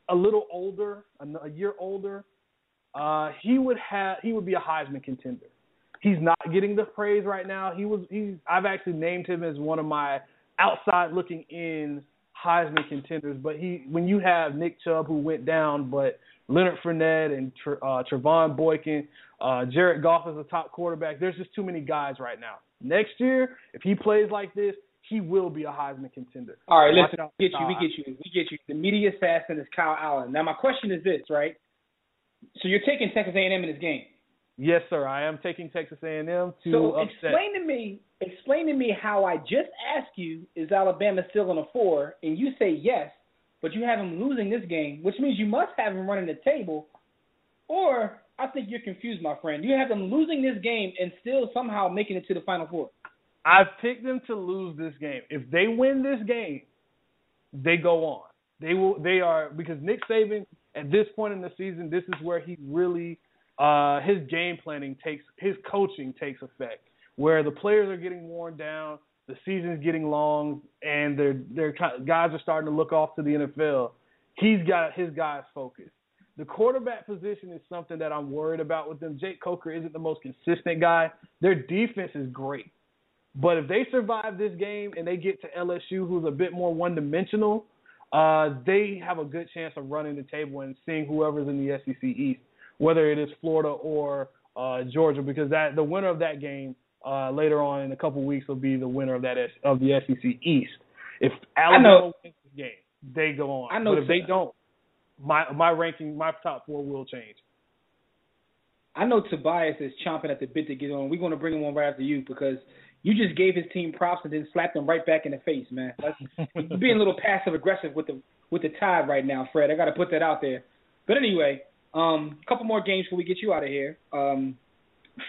a little older, a year older, he would be a Heisman contender. He's not getting the praise right now. I've actually named him as one of my outside looking in Heisman contenders. But when you have Nick Chubb who went down, but Leonard Fournette and Trevon Boykin, Jared Goff is a top quarterback. There's just too many guys right now. Next year, if he plays like this, he will be a Heisman contender. All right, listen, we get you. The media assassin is Kyle Allen. Now, my question is this, right? So you're taking Texas A&M in this game? Yes, sir. I am taking Texas A&M to upset. Explain to me how I just asked you, is Alabama still on a 4, and you say yes, but you have them losing this game, which means you must have them running the table or I think you're confused, my friend. You have them losing this game and still somehow making it to the Final Four. I've picked them to lose this game. If they win this game, they go on. They are because Nick Saban at this point in the season, this is where he really his game planning his coaching takes effect. Where the players are getting worn down, the season's getting long, and their guys are starting to look off to the NFL. He's got his guys focused. The quarterback position is something that I'm worried about with them. Jake Coker isn't the most consistent guy. Their defense is great. But if they survive this game and they get to LSU, who's a bit more one-dimensional, they have a good chance of running the table and seeing whoever's in the SEC East, whether it is Florida or Georgia, because the winner of that game later on in a couple weeks will be the winner of the SEC East. If Alabama wins this game, they go on. But if they don't, my ranking, my top four will change. I know Tobias is chomping at the bit to get on. We're going to bring him on right after you because you just gave his team props and then slapped them right back in the face, man. You're being a little passive aggressive with the Tide right now, Fred. I got to put that out there. But anyway, a couple more games before we get you out of here.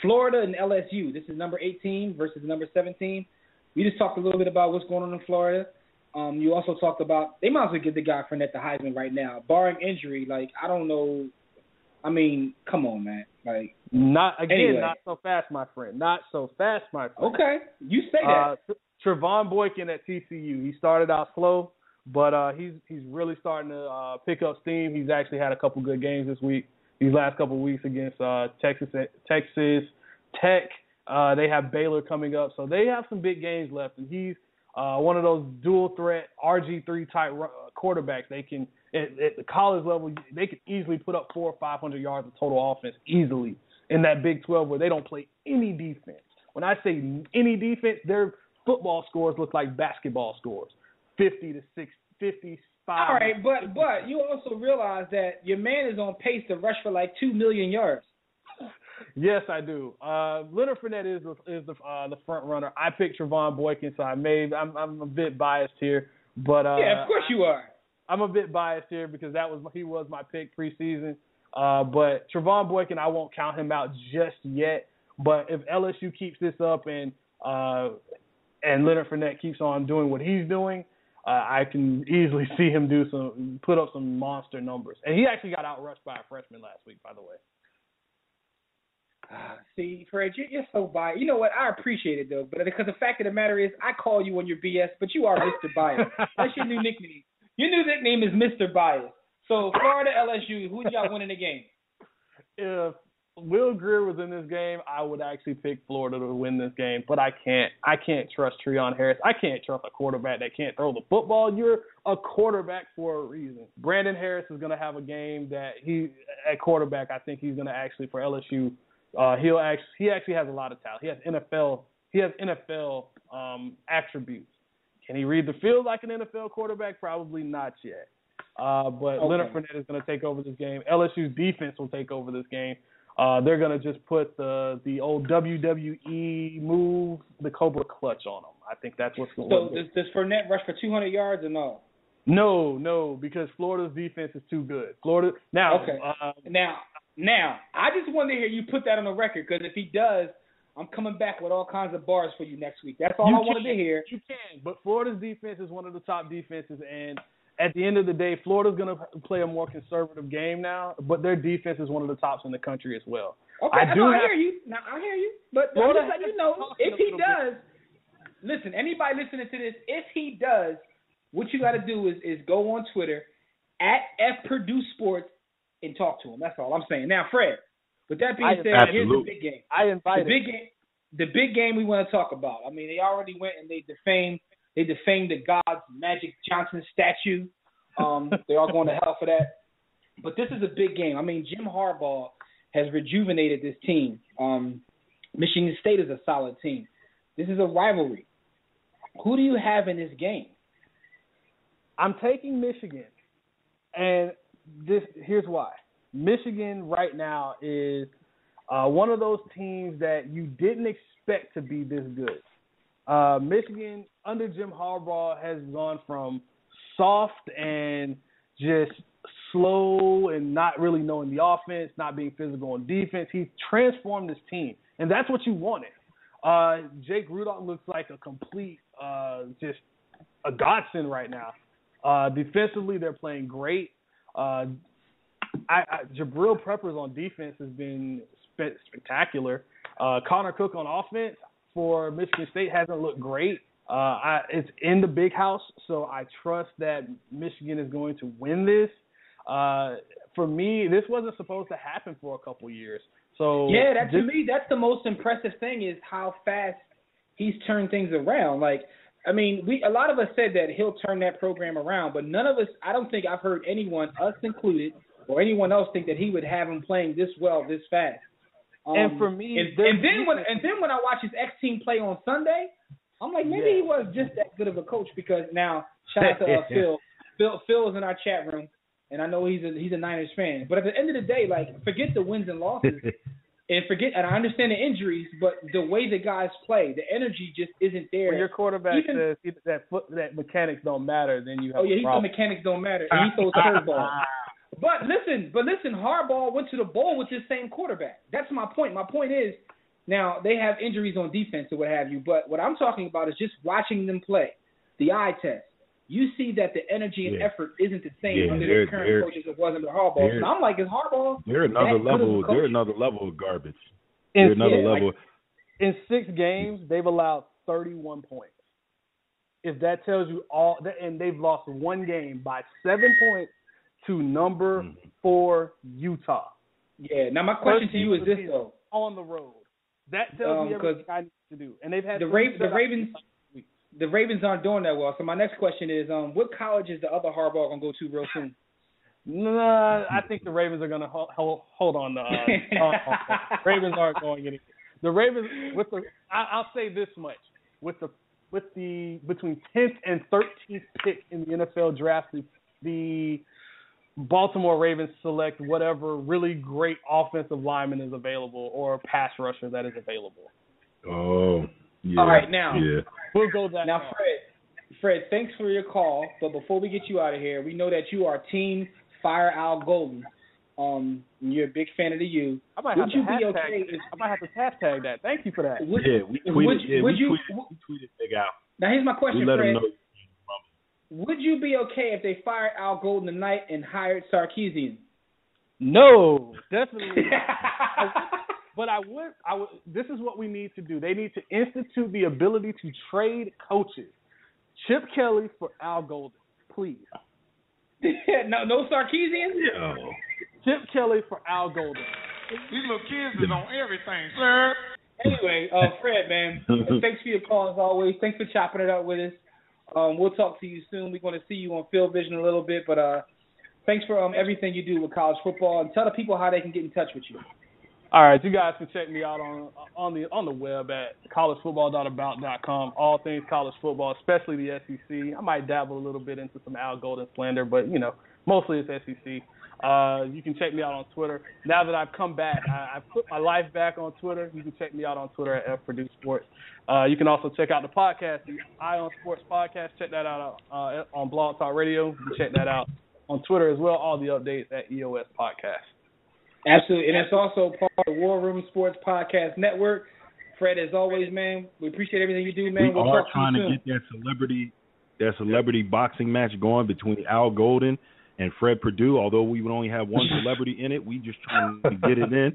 Florida and LSU. This is number 18 versus number 17. We just talked a little bit about what's going on in Florida. You also talked about they might as well give the guy Fournette the Heisman right now, barring injury. Like I don't know. I mean, come on, man. Like not so fast, my friend. Not so fast, my friend. Okay, you say that. Trevon Boykin at TCU. He started out slow, but he's really starting to pick up steam. He's actually had a couple good games this week. These last couple of weeks against Texas Tech. They have Baylor coming up, so they have some big games left. And he's one of those dual threat RG3 type quarterbacks. They can at the college level they can easily put up 400 or 500 yards of total offense easily in that Big 12 where they don't play any defense. When I say any defense, their football scores look like basketball scores, 50 to 6, 55. All right, but you also realize that your man is on pace to rush for like 2 million yards. Yes, I do. Leonard Fournette is the front runner. I picked Trevon Boykin, so I'm a bit biased here, but yeah, of course you are. I'm a bit biased here because he was my pick preseason. But Trevon Boykin, I won't count him out just yet. But if LSU keeps this up and Leonard Fournette keeps on doing what he's doing, I can easily see him put up some monster numbers. And he actually got outrushed by a freshman last week, by the way. See, Fred, you're so biased. You know what? I appreciate it, though. But because the fact of the matter is, I call you on your BS, but you are Mr. Bias. That's your new nickname. Your new nickname is Mr. Bias. So, Florida, LSU, who do y'all win in the game? If Will Grier was in this game, I would actually pick Florida to win this game. But I can't trust Treon Harris. I can't trust a quarterback that can't throw the football. You're a quarterback for a reason. Brandon Harris is going to have a game that at quarterback, I think he's going to actually, for LSU, he actually has a lot of talent. He has NFL attributes. Can he read the field like an NFL quarterback? Probably not yet. But okay. Leonard Fournette is going to take over this game. LSU's defense will take over this game. They're going to just put the old WWE move, the Cobra Clutch on them. I think that's what's going on. So does Fournette rush for 200 yards or no? No, because Florida's defense is too good. Florida now. Okay. Now, I just wanted to hear you put that on the record because if he does, I'm coming back with all kinds of bars for you next week. That's all I wanted to hear. You can, but Florida's defense is one of the top defenses, and at the end of the day, Florida's going to play a more conservative game now, but their defense is one of the tops in the country as well. Okay, I hear you. Now, I hear you. But I'm just letting you know, if he does, listen, anybody listening to this, if he does, what you got to do is go on Twitter, @FPurdueSports, and talk to him. That's all I'm saying. Now, Fred, with that being said, here's the big game. I invite the big game we want to talk about. I mean, they already went and they defamed the God's Magic Johnson statue. They're all going to hell for that. But this is a big game. I mean, Jim Harbaugh has rejuvenated this team. Michigan State is a solid team. This is a rivalry. Who do you have in this game? I'm taking Michigan, and here's why. Michigan right now is one of those teams that you didn't expect to be this good. Michigan, under Jim Harbaugh, has gone from soft and just slow and not really knowing the offense, not being physical on defense. He's transformed this team, and that's what you wanted. Jake Rudolph looks like a complete, just a godsend right now. Defensively, they're playing great. Jabril Peppers on defense has been spectacular. Connor Cook on offense for Michigan State hasn't looked great. It's in the big house, so I trust that Michigan is going to win this. For me, this wasn't supposed to happen for a couple years. So yeah, to me, that's the most impressive thing is how fast he's turned things around. Like, I mean, a lot of us said that he'll turn that program around, but none of us, I don't think I've heard anyone, us included, or anyone else think that he would have him playing this well, this fast. And for me, and then when I watch his ex-team play on Sunday, I'm like, maybe he was just that good of a coach because now, shout out to Phil. Phil is in our chat room, and I know he's a Niners fan. But at the end of the day, like, forget the wins and losses, and I understand the injuries, but the way the guys play, the energy just isn't there. When your quarterback says that mechanics don't matter, then you have a problem. He said mechanics don't matter, and he throws curveball. But listen, Harbaugh went to the bowl with this same quarterback. That's my point. My point is, now they have injuries on defense or what have you, but what I'm talking about is just watching them play, the eye test. You see that the energy and effort isn't the same under their current coaches as it was under Harbaugh. And I'm like, is Harbaugh? They're another level. They're another level of garbage. In 6 games, they've allowed 31 points. If that tells you all, and they've lost 1 game by 7 points to number 4 Utah. Yeah. Now my question to you is this though: on the road, that tells me everything I need to do. And they've had the Ravens. The Ravens aren't doing that well. So my next question is, what college is the other Harbaugh gonna go to real soon? Nah, I think the Ravens are gonna hold on to. Ravens aren't going anywhere. The Ravens I'll say this much: with the between 10th and 13th pick in the NFL draft, the Baltimore Ravens select whatever really great offensive lineman is available or pass rusher that is available. Oh, yeah. All right, now we'll go that. Now, Fred, thanks for your call. But before we get you out of here, we know that you are Team Fire Al Golden. You're a big fan of the U. I might have to hashtag that. Thank you for that. We tweeted Big Al. Now here's my question, Fred. Him know. Would you be okay if they fired Al Golden tonight and hired Sarkisian? No, definitely not. But I would. This is what we need to do. They need to institute the ability to trade coaches. Chip Kelly for Al Golden, please. No Sarkisian? No. Chip Kelly for Al Golden. These little kids is on everything, sir. Anyway, Fred, man, thanks for your call as always. Thanks for chopping it up with us. We'll talk to you soon. We're going to see you on Field Vision a little bit, but thanks for everything you do with college football, and tell the people how they can get in touch with you. All right, you guys can check me out on the web at collegefootball.about.com. All things college football, especially the SEC. I might dabble a little bit into some Al Golden slander, but mostly it's SEC. You can check me out on Twitter. Now that I've come back, I've put my life back on Twitter. You can check me out on Twitter at FPurdueSports. You can also check out the podcast, the Eye on Sports podcast. Check that out on Blog Talk Radio. You can check that out on Twitter as well. All the updates at EOS Podcast. Absolutely, and it's also part of the War Room Sports Podcast Network. Fred, as always, man, we appreciate everything you do, man. We are trying to get that celebrity boxing match going between Al Golden and Fred Purdue. Although we would only have one celebrity in it, we just trying to get it in.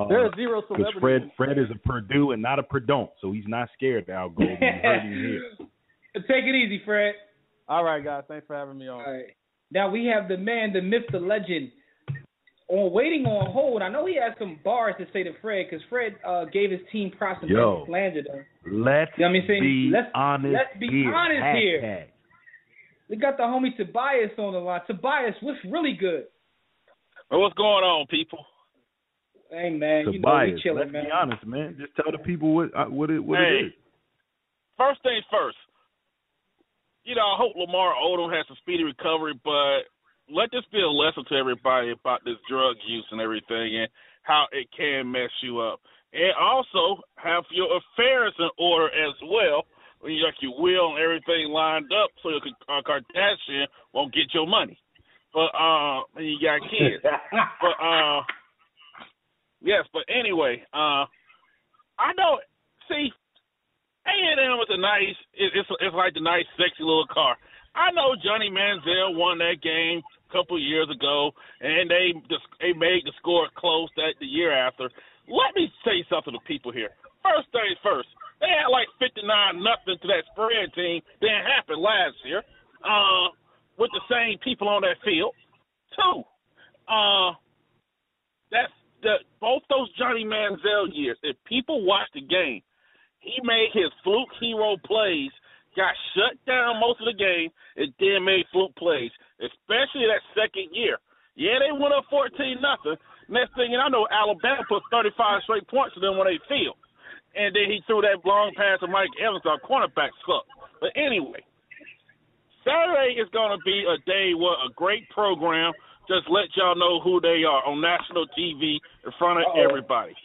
There are 0 celebrities. Fred is a Purdue and not a Perdon't, so he's not scared of Al Golden. He's hurting here. Take it easy, Fred. All right, guys. Thanks for having me on. All right. Now we have the man, the myth, the legend, waiting on hold. I know he has some bars to say to Fred because Fred gave his team props and slandered them. Let's be honest here. We got the homie Tobias on the line. Tobias, what's really good? Well, what's going on, people? Hey, man, Tobias, we chilling, let's man. be honest, man. Just tell the people what it is. First things first. I hope Lamar Odom has a speedy recovery, but let this be a lesson to everybody about this drug use and everything and how it can mess you up. And also have your affairs in order as well. Like your will and everything lined up so your Kardashian won't get your money. But and you got kids. But yes. But anyway, I know. See, A&M was a nice. It's like a nice, sexy little car. I know Johnny Manziel won that game a couple of years ago, and they made the score close that the year after. Let me say something to people here. First things first, they had like 59-0 to that spread team. Didn't happen last year with the same people on that field. Two, that's both those Johnny Manziel years. If people watch the game, he made his fluke hero plays, got shut down most of the game, and then made fluke plays, especially that second year. Yeah, they went up 14-0. Next thing you know, I know Alabama put 35 straight points to them when they field. And then he threw that long pass to Mike Evans, our cornerback sucked. But anyway, Saturday is going to be a day where a great program just let y'all know who they are on national TV in front of everybody.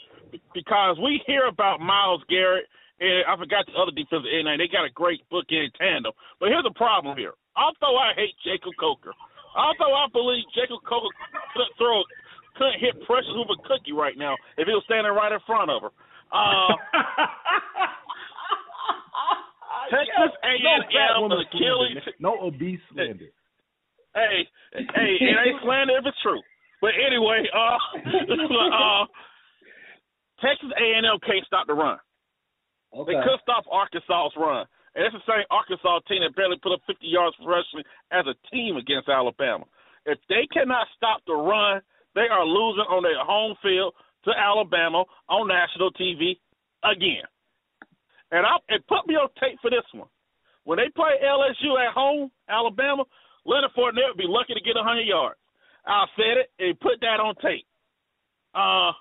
Because we hear about Myles Garrett, and I forgot the other defensive end. They got a great bookend tandem. But here's the problem here. Although I hate Jacob Coker, although I believe Jacob Coker couldn't hit Precious Hoover Cookie right now if he was standing right in front of her. Texas A&M, the Achilles. No obese slander. Hey, it ain't slander if it's true. But anyway, Texas A&M can't stop the run. Okay. They could stop Arkansas's run. And it's the same Arkansas team that barely put up 50 yards rushing as a team against Alabama. If they cannot stop the run, they are losing on their home field to Alabama on national TV again. And put me on tape for this one. When they play LSU at home, Alabama, Leonard Fournette would be lucky to get 100 yards. I said it and put that on tape. And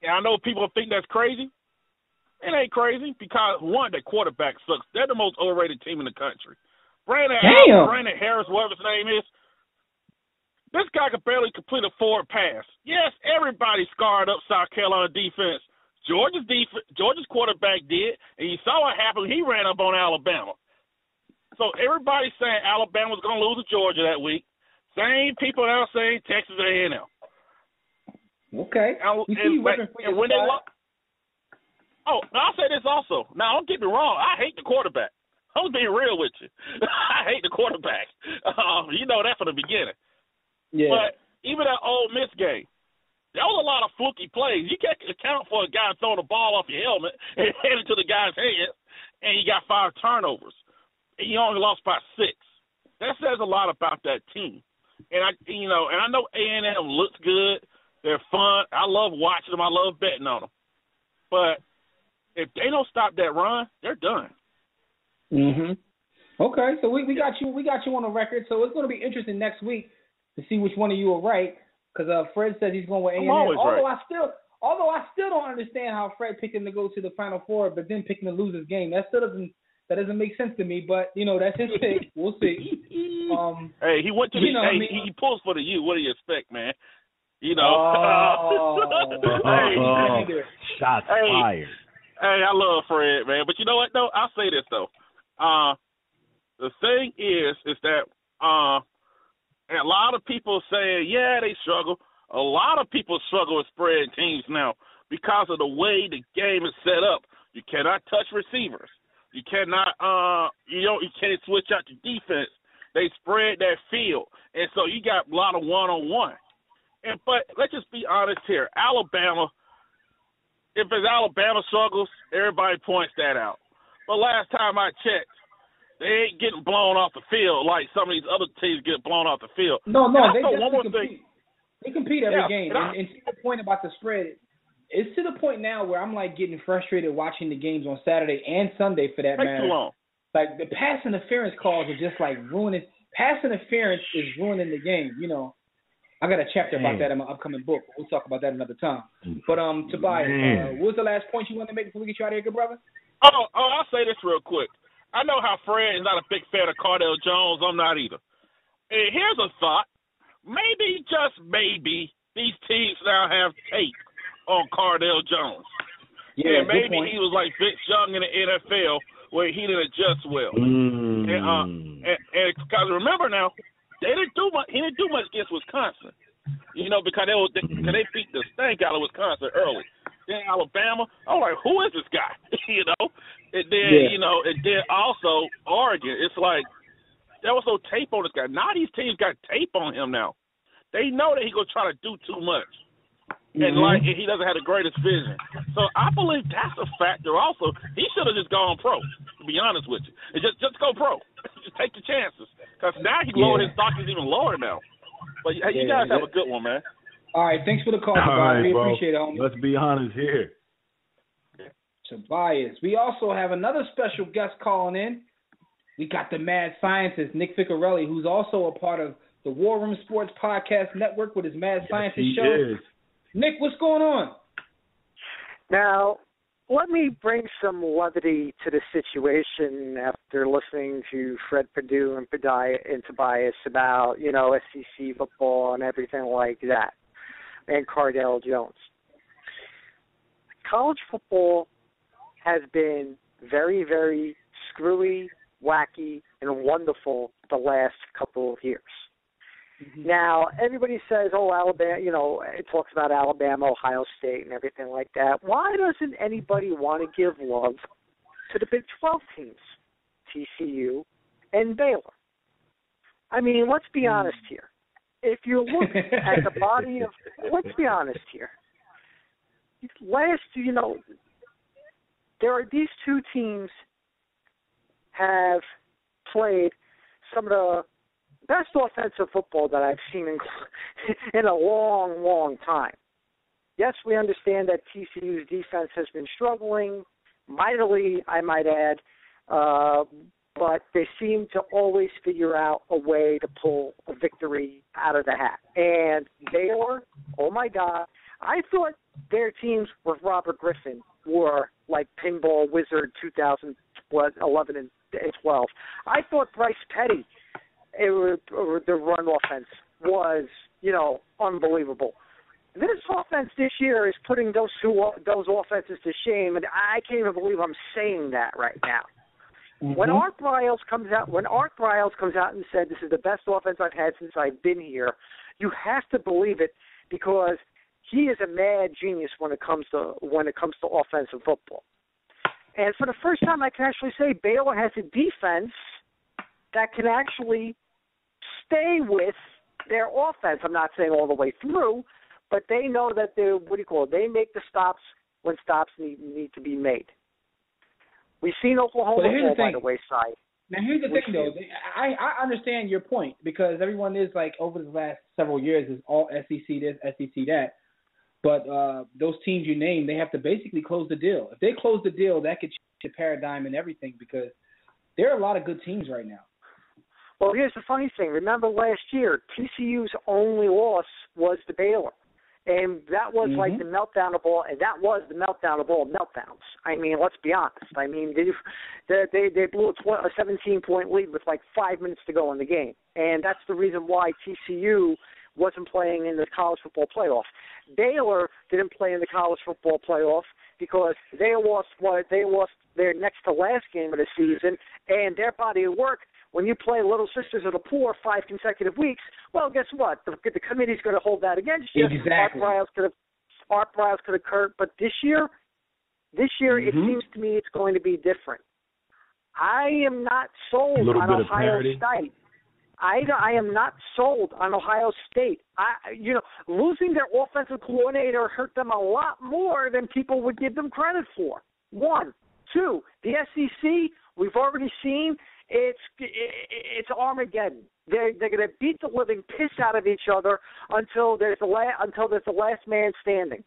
I know people think that's crazy. It ain't crazy because, one, their quarterback sucks. They're the most overrated team in the country. Brandon Harris, whatever his name is, this guy could barely complete a forward pass. Yes, everybody scarred up South Carolina defense. Georgia's quarterback did, and you saw what happened. He ran up on Alabama. So everybody's saying Alabama's going to lose to Georgia that week. Same people now saying Texas A&M. Okay. And when they look, I'll say this also. Now, don't get me wrong. I hate the quarterback. I'm being real with you. I hate the quarterback. You know that from the beginning. Yeah. But even that Ole Miss game, there was a lot of fluky plays. You can't account for a guy throwing the ball off your helmet and hand it to the guy's head, and you got 5 turnovers. And you only lost by 6. That says a lot about that team. And I know A&M looks good. They're fun. I love watching them. I love betting on them. But if they don't stop that run, they're done. Mhm. Okay, so we got you on the record. So it's going to be interesting next week to see which one of you are right. Because Fred says he's going with A&M. Although I still don't understand how Fred picked him to go to the Final Four, but then picked him to lose his game. That doesn't make sense to me. But that's his pick. We'll see. Hey, he went to he pulls for the U. What do you expect, man? Shots fired. Hey, I love Fred, man. But you know what, though? I'll say this, though. The thing is that and a lot of people say, yeah, they struggle. A lot of people struggle with spread teams now because of the way the game is set up. You cannot touch receivers. You cannot, you can't switch out your defense. They spread that field. And so you got a lot of one-on-one. But let's just be honest here. Alabama, if it's Alabama struggles, everybody points that out. But last time I checked, they ain't getting blown off the field like some of these other teams get blown off the field. No, they definitely compete. They compete every game. And to the point about the spread, it's to the point now where I'm like getting frustrated watching the games on Saturday and Sunday for that matter. Too long. Like the pass interference calls are just like ruining. Pass interference is ruining the game. I got a chapter about that in my upcoming book. We'll talk about that another time. But Tobias, what was the last point you wanted to make before we get you out of here, good brother? I'll say this real quick. I know how Fred is not a big fan of Cardale Jones. I'm not either. And here's a thought. Maybe, just maybe, these teams now have tape on Cardale Jones. Yeah, and maybe he was like Vince Young in the NFL where he didn't adjust well. And because remember now, He didn't do much against Wisconsin, because they beat the stank out of Wisconsin early. Then Alabama, I was like, who is this guy? And then and then also Oregon. It's like there was no tape on this guy. Now these teams got tape on him now. They know that he's gonna try to do too much, and he doesn't have the greatest vision. So I believe that's a factor. Also, he should have just gone pro. To be honest with you, and just go pro. Just take the chances, because now he lowered his stock is even lower now. But you guys have a good one, man. All right, thanks for the call, Tobias. We appreciate it, homie. Let's be honest here. Tobias. We also have another special guest calling in. We got the mad scientist, Nick Ficarelli, who's also a part of the War Room Sports Podcast Network with his Mad Scientist show. Is. Nick, what's going on? Now, let me bring some levity to the situation after listening to Fred Perdue and Tobias about, SEC football and everything like that, and Cardale Jones. College football has been very, very screwy, wacky, and wonderful the last couple of years. Mm-hmm. Now, everybody says, Alabama, it talks about Alabama, Ohio State, and everything like that. Why doesn't anybody want to give love to the Big 12 teams, TCU and Baylor? I mean, let's be honest here. If you look at the body of, let's be honest here. These two teams have played some of the best offensive football that I've seen in a long, long time. Yes, we understand that TCU's defense has been struggling mightily, I might add, but they seem to always figure out a way to pull a victory out of the hat. And Baylor, oh my God, I thought their teams with Robert Griffin were like Pinball Wizard 2011 and 12. I thought Bryce Petty, the run offense, was, unbelievable. This offense this year is putting those offenses to shame, and I can't even believe I'm saying that right now. Mm-hmm. When Art Briles comes out and said this is the best offense I've had since I've been here, you have to believe it, because he is a mad genius when it comes to offensive football. And for the first time, I can actually say Baylor has a defense that can actually stay with their offense. I'm not saying all the way through, but they know that they make the stops when stops need to be made. We've seen Oklahoma fall by the wayside. Now, here's the thing, though. I understand your point, because everyone is like, over the last several years, is all SEC this, SEC that. But those teams you named, they have to basically close the deal. If they close the deal, that could change the paradigm and everything, because there are a lot of good teams right now. Well, here's the funny thing. Remember last year, TCU's only loss was to Baylor. And that was like the meltdown of all, and that was the meltdown of all meltdowns. I mean, let's be honest. I mean, they blew a 17-point lead with like 5 minutes to go in the game. And that's the reason why TCU wasn't playing in the college football playoff. Baylor didn't play in the college football playoff because they lost their next to last game of the season, and their body of work. When you play Little Sisters of the Poor 5 consecutive weeks, well, guess what? The committee's going to hold that against you. Exactly. Art Briles could occur, but this year, it seems to me it's going to be different. I am not sold on Ohio State. I am not sold on Ohio State. Losing their offensive coordinator hurt them a lot more than people would give them credit for. 1, 2, the SEC, we've already seen. It's Armageddon. They're going to beat the living piss out of each other until there's the last man standing.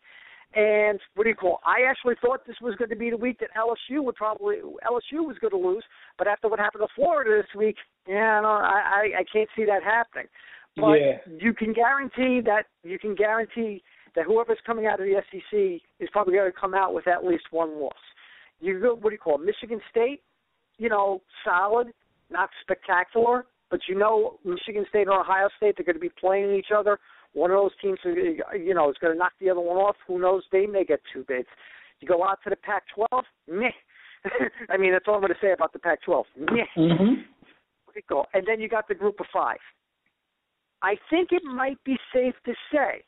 And I actually thought this was going to be the week that LSU was going to lose, but after what happened to Florida this week, I can't see that happening. But you can guarantee that whoever's coming out of the SEC is probably going to come out with at least one loss. You go, Michigan State. Solid, not spectacular, but Michigan State or Ohio State, they're going to be playing each other. One of those teams, is going to knock the other one off. Who knows? They may get 2 bids. You go out to the Pac-12, meh. I mean, that's all I'm going to say about the Pac-12. Meh. Mm-hmm. And then you got the group of 5. I think it might be safe to say,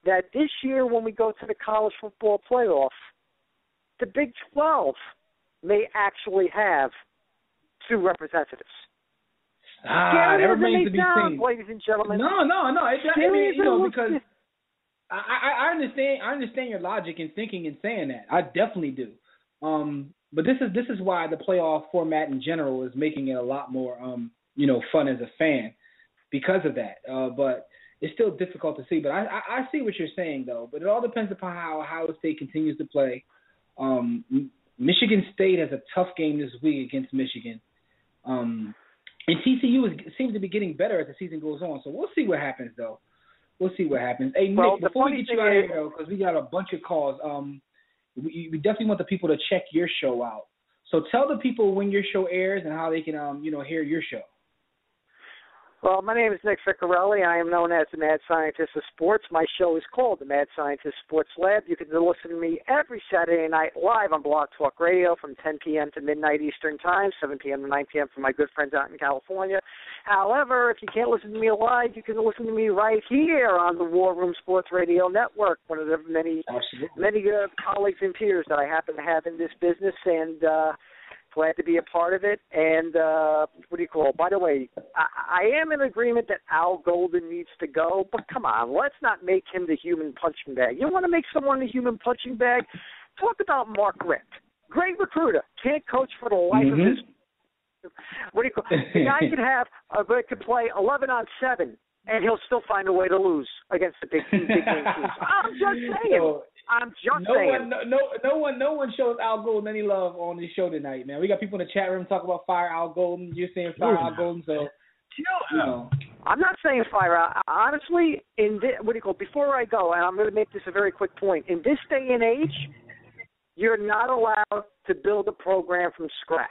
that this year when we go to the college football playoff, the Big 12 may actually have 2 representatives. That remains to be seen, ladies and gentlemen. No. Because I understand your logic in thinking and saying that. I definitely do. But this is why the playoff format in general is making it a lot more fun as a fan because of that. But it's still difficult to see. But I see what you're saying though. But it all depends upon how Ohio State continues to play. Michigan State has a tough game this week against Michigan. And TCU seems to be getting better as the season goes on. So we'll see what happens, though. We'll see what happens. Hey, Nick, before we get you out of here, though, because we got a bunch of calls, we definitely want the people to check your show out. So tell the people when your show airs and how they can, hear your show. Well, my name is Nick Ficarelli. I am known as the Mad Scientist of Sports. My show is called the Mad Scientist Sports Lab. You can listen to me every Saturday night live on Blog Talk Radio from 10 p.m. to midnight Eastern Time, 7 p.m. to 9 p.m. for my good friends out in California. However, if you can't listen to me live, you can listen to me right here on the War Room Sports Radio Network, one of the many colleagues and peers that I happen to have in this business, and glad to be a part of it. And by the way, I am in agreement that Al Golden needs to go, but come on, let's not make him the human punching bag. You want to make someone the human punching bag? Talk about Mark Richt. Great recruiter. Can't coach for the life of his... The guy could play 11 on 7, and he'll still find a way to lose against the big game teams. I'm just saying. No one shows Al Golden any love on this show tonight, man. We got people in the chat room talking about fire Al Golden. You're saying fire Al Golden, so I'm not saying fire Al. Honestly, before I go, and I'm going to make this a very quick point. In this day and age, you're not allowed to build a program from scratch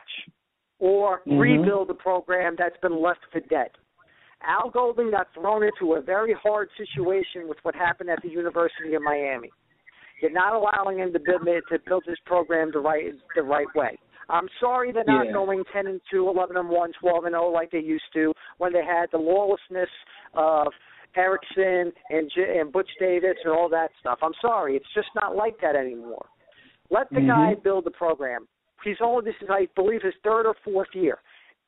or rebuild a program that's been left for dead. Al Golden got thrown into a very hard situation with what happened at the University of Miami. You're not allowing him to build his program the right way. I'm sorry they're not going 10-2, 11-1, 12-0 like they used to when they had the lawlessness of Erickson and Butch Davis and all that stuff. I'm sorry. It's just not like that anymore. Let the guy build the program. This is, I believe, his 3rd or 4th year.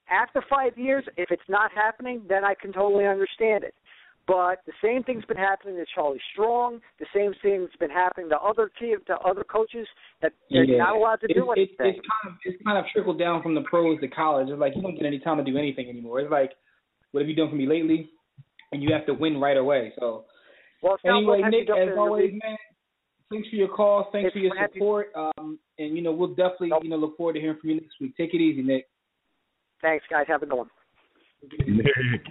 After 5 years, if it's not happening, then I can totally understand it. But the same thing's been happening to Charlie Strong. The same thing's been happening to other coaches that they're not allowed to do anything. It's kind of trickled down from the pros to college. It's like you don't get any time to do anything anymore. It's like, what have you done for me lately? And you have to win right away. So, anyway, Nick, as always, man, thanks for your call. Thanks for your support. And we'll definitely look forward to hearing from you next week. Take it easy, Nick. Thanks, guys. Have a good one. Nick.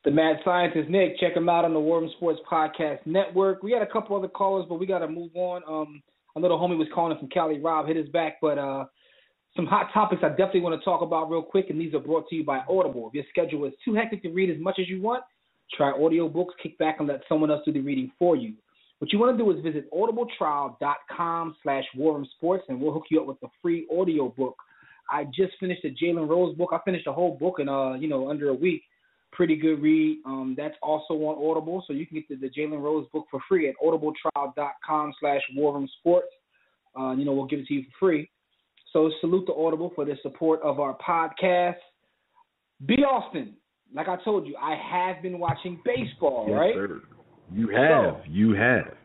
The Mad Scientist, Nick. Check him out on the War Room Sports Podcast Network. We got a couple other callers, but we got to move on. A little homie was calling from Cali. Rob hit his back, but some hot topics I definitely want to talk about real quick, and these are brought to you by Audible. If your schedule is too hectic to read as much as you want, try audiobooks, kick back, and let someone else do the reading for you. What you want to do is visit audibletrial.com/warroomsports, and we'll hook you up with a free audiobook. I just finished the Jalen Rose book. I finished the whole book in under a week. Pretty good read. That's also on Audible, so you can get the Jalen Rose book for free at audibletrial.com/warroomsports. We'll give it to you for free. So salute to Audible for the support of our podcast. B. Austin, like I told you, I have been watching baseball, yes, right? Sir. You have.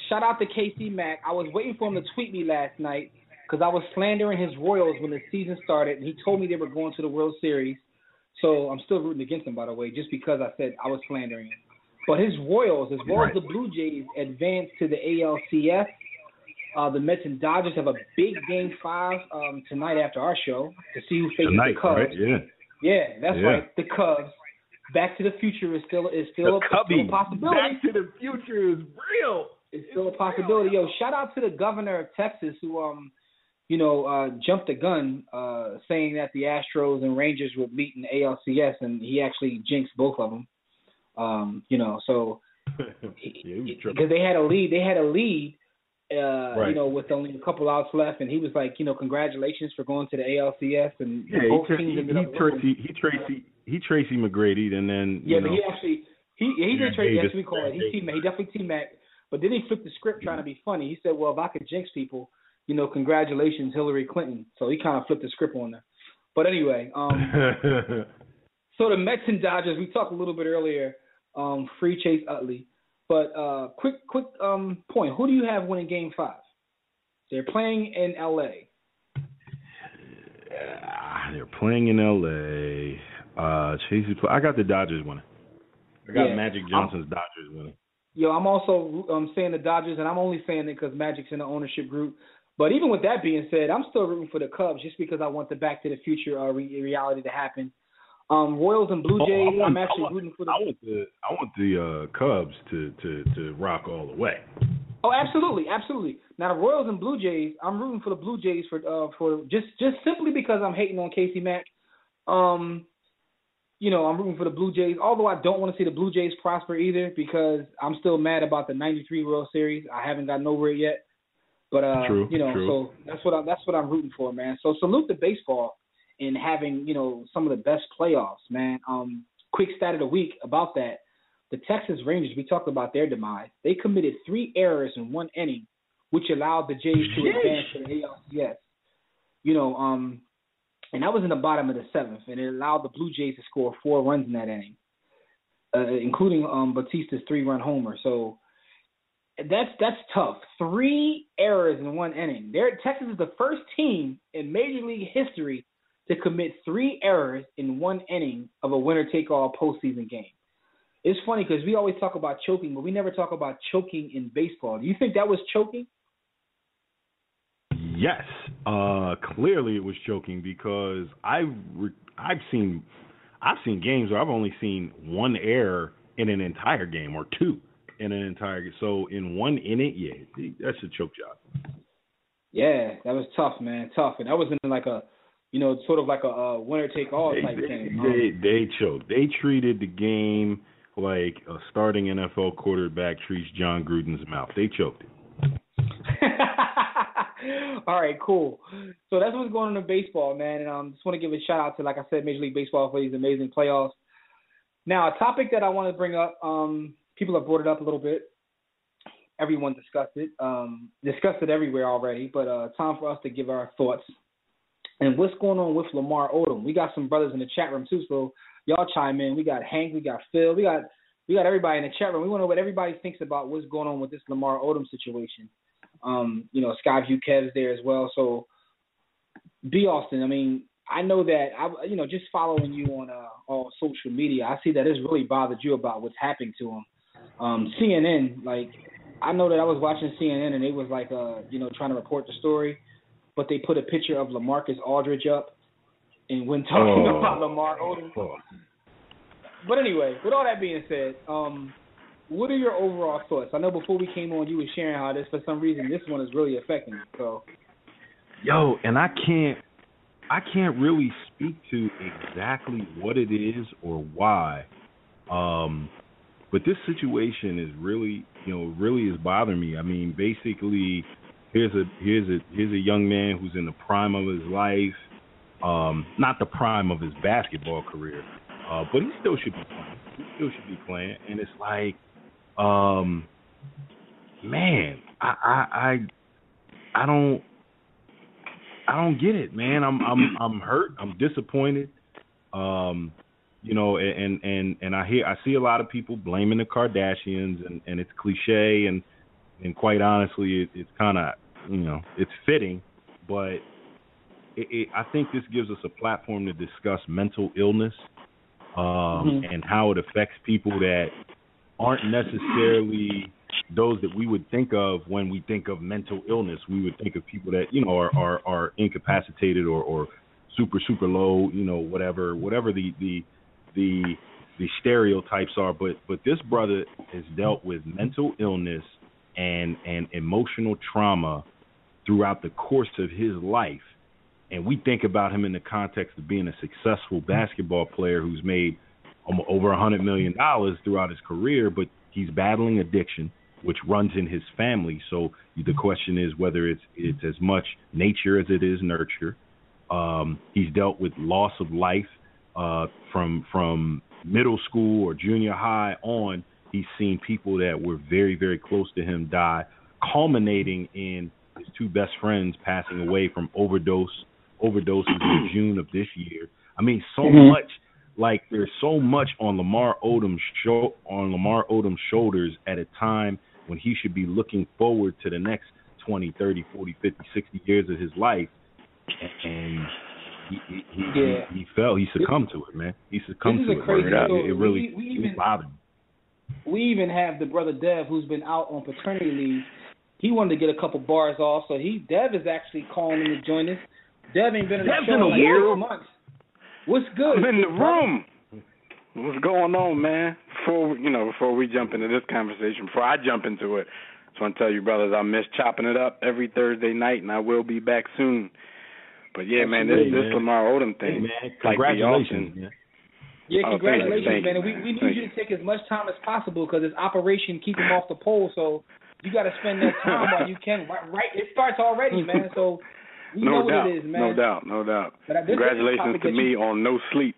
Shout out to KC Mack. I was waiting for him to tweet me last night because I was slandering his Royals when the season started, and he told me they were going to the World Series. So I'm still rooting against him, by the way, just because I said I was slandering him. But his Royals, as well as the Blue Jays, advanced to the ALCS. The Mets and Dodgers have a big Game 5 tonight after our show to see who faces the Cubs. Right? Yeah, that's right. The Cubs. Back to the Future is still a possibility. Back to the Future is real. It's still a possibility. Yo, shout out to the governor of Texas who jumped the gun, saying that the Astros and Rangers would meet in the ALCS, and he actually jinxed both of them. Because they had a lead. you know, with only a couple outs left, and he was like, you know, congratulations for going to the ALCS, and both teams ended up winning. He Tracy McGrady, and then but he actually did Tracy, as we call it. He definitely T-Mac, but then he flipped the script trying to be funny. He said, well, if I could jinx people, you know, congratulations, Hillary Clinton. So he kind of flipped the script on there. But anyway, so the Mets and Dodgers, we talked a little bit earlier, free Chase Utley. But quick point. Who do you have winning Game 5? They're playing in L.A. They're playing in L.A. I got the Dodgers winning. I got Magic Johnson's Dodgers winning. Yo, I'm also saying the Dodgers, and I'm only saying it because Magic's in the ownership group. But even with that being said, I'm still rooting for the Cubs just because I want the Back to the Future reality to happen. Royals and Blue Jays, I'm actually rooting for the. I want the Cubs to rock all the way. Oh, absolutely. Now the Royals and Blue Jays, I'm rooting for the Blue Jays for just simply because I'm hating on Casey Mack. You know, I'm rooting for the Blue Jays, although I don't want to see the Blue Jays prosper either because I'm still mad about the '93 World Series. I haven't gotten over it yet. But true. So that's what I'm rooting for, man. So salute to baseball in having, you know, some of the best playoffs, man. Quick stat of the week about that. The Texas Rangers, we talked about their demise. They committed 3 errors in 1 inning, which allowed the Jays to advance to the ALCS. You know, and that was in the bottom of the 7th, and it allowed the Blue Jays to score 4 runs in that inning, including Batista's 3-run homer. So that's tough. 3 errors in 1 inning. Texas is the first team in Major League history to commit 3 errors in 1 inning of a winner-take-all postseason game. It's funny because we always talk about choking, but we never talk about choking in baseball. Do you think that was choking? Yes, clearly it was choking because I've seen games where I've only seen 1 error in an entire game or 2 in an entire game. So in 1 inning, that's a choke job. Yeah, that was tough, man, tough, and that was in like a, you know, sort of like a winner-take-all type thing. They choked. They treated the game like a starting NFL quarterback treats John Gruden's mouth. They choked it. All right, cool. So that's what's going on in baseball, man. And just want to give a shout out to, like I said, Major League Baseball for these amazing playoffs. Now, a topic that I want to bring up, people have brought it up a little bit. Everyone discussed it everywhere already, but time for us to give our thoughts. And what's going on with Lamar Odom? We got some brothers in the chat room too, so y'all chime in. We got Hank, we got Phil, we got everybody in the chat room. We want to know what everybody thinks about what's going on with this Lamar Odom situation. You know, Skyview Kev's there as well. So, B. Austin, I mean, I know that just following you on all social media, I see that it's really bothered you about what's happening to him. CNN, like, I know that I was watching CNN and they was like, trying to report the story. But they put a picture of LaMarcus Aldridge up, and when talking about Lamar Odom. But anyway, with all that being said, what are your overall thoughts? I know before we came on, you were sharing how this, for some reason, this one is really affecting you. So, and I can't really speak to exactly what it is or why, but this situation is really is bothering me. I mean, basically, Here's a young man who's in the prime of his life, not the prime of his basketball career, but he still should be playing. And it's like, man, I don't get it, man. I'm hurt. I'm disappointed. And I see a lot of people blaming the Kardashians, and it's cliche and quite honestly, it's kind of, it's fitting, but I think this gives us a platform to discuss mental illness and how it affects people that aren't necessarily those that we would think of when we think of mental illness. We would think of people that, are incapacitated or super low, whatever the stereotypes are. But this brother has dealt with mental illness and emotional trauma throughout the course of his life. And we think about him in the context of being a successful basketball player who's made over $100 million throughout his career, but he's battling addiction. which runs in his family. So the question is whether it's as much nature as it is nurture. He's dealt with loss of life from middle school or junior high on. He's seen people that were very, very close to him die, culminating in his two best friends passing away from overdoses in June of this year. I mean, much. Like, there's so much on Lamar Odom's shoulders at a time when he should be looking forward to the next 20, 30, 40, 50, 60 years of his life. And he fell. He succumbed to it, man. He succumbed to it. Crazy It really bothered him. We even have the brother Dev, who's been out on paternity leave. He wanted to get a couple bars off, so Dev is actually calling him to join us. Dev ain't been in the show in like 6 months. What's good? I'm in the room. What's going on, man? Before we jump into this conversation, before I jump into it, I just want to tell you, brothers, I miss chopping it up every Thursday night, and I will be back soon. But yeah, man, this Lamar Odom thing, man, congratulations, man. Yeah, congratulations, man. And we need you to take as much time as possible because it's Operation Keep Him Off the Pole. So you got to spend that time while you can. Right, it starts already, man. So you know what it is, man. No doubt. Congratulations to me on no sleep.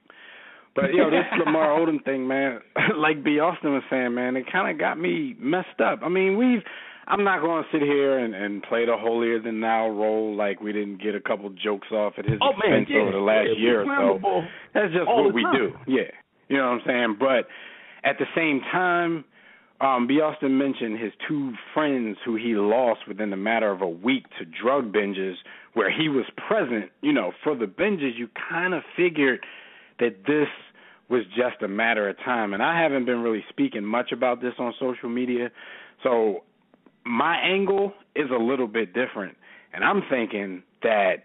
But this Lamar Odom thing, man, like B. Austin was saying, man, it kind of got me messed up. I mean, I'm not going to sit here and play the holier than thou role like we didn't get a couple jokes off at his expense over the last year or so. That's just what we do. Yeah. You know what I'm saying? But at the same time, B. Austin mentioned his two friends who he lost within a matter of a week to drug binges where he was present, for the binges. You kind of figured that this was just a matter of time. And I haven't been really speaking much about this on social media. So my angle is a little bit different. And I'm thinking that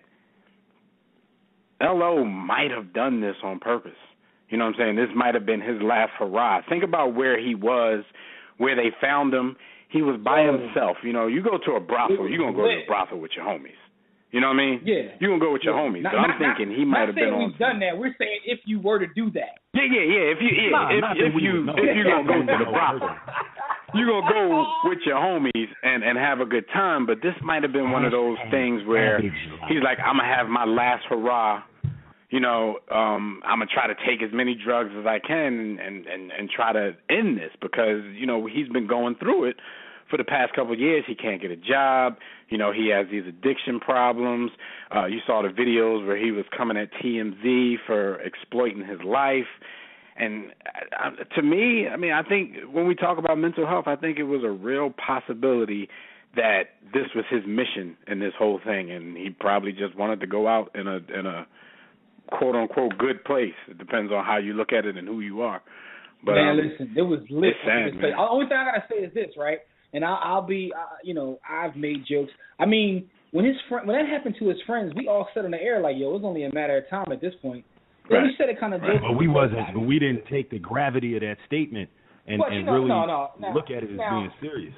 L.O. might have done this on purpose. You know what I'm saying? This might have been his last hurrah. Think about where he was, where they found him. He was by himself. You go to a brothel, you're going to go to a brothel with your homies. You know what I mean? Yeah. You're going to go with your homies. But I'm thinking he might have been on. We've done that. We're saying if you were to do that. Yeah. If you're going to go to the brothel, you're going to go with your homies and have a good time. But this might have been one of those things where he's like, I'm going to have my last hurrah. I'm going to try to take as many drugs as I can and try to end this because, he's been going through it for the past couple of years. He can't get a job. He has these addiction problems. You saw the videos where he was coming at TMZ for exploiting his life. And to me, I think when we talk about mental health, I think it was a real possibility that this was his mission in this whole thing, and he probably just wanted to go out in a quote-unquote good place. It depends on how you look at it and who you are. But, man, listen, it was lit. It's sad, man. The only thing I got to say is this, right? And I'll be, I've made jokes. I mean, when that happened to his friends, we all said on the air like, yo, it was only a matter of time at this point. Right. We said it kind of right. But we didn't take the gravity of that statement and really look at it as being serious.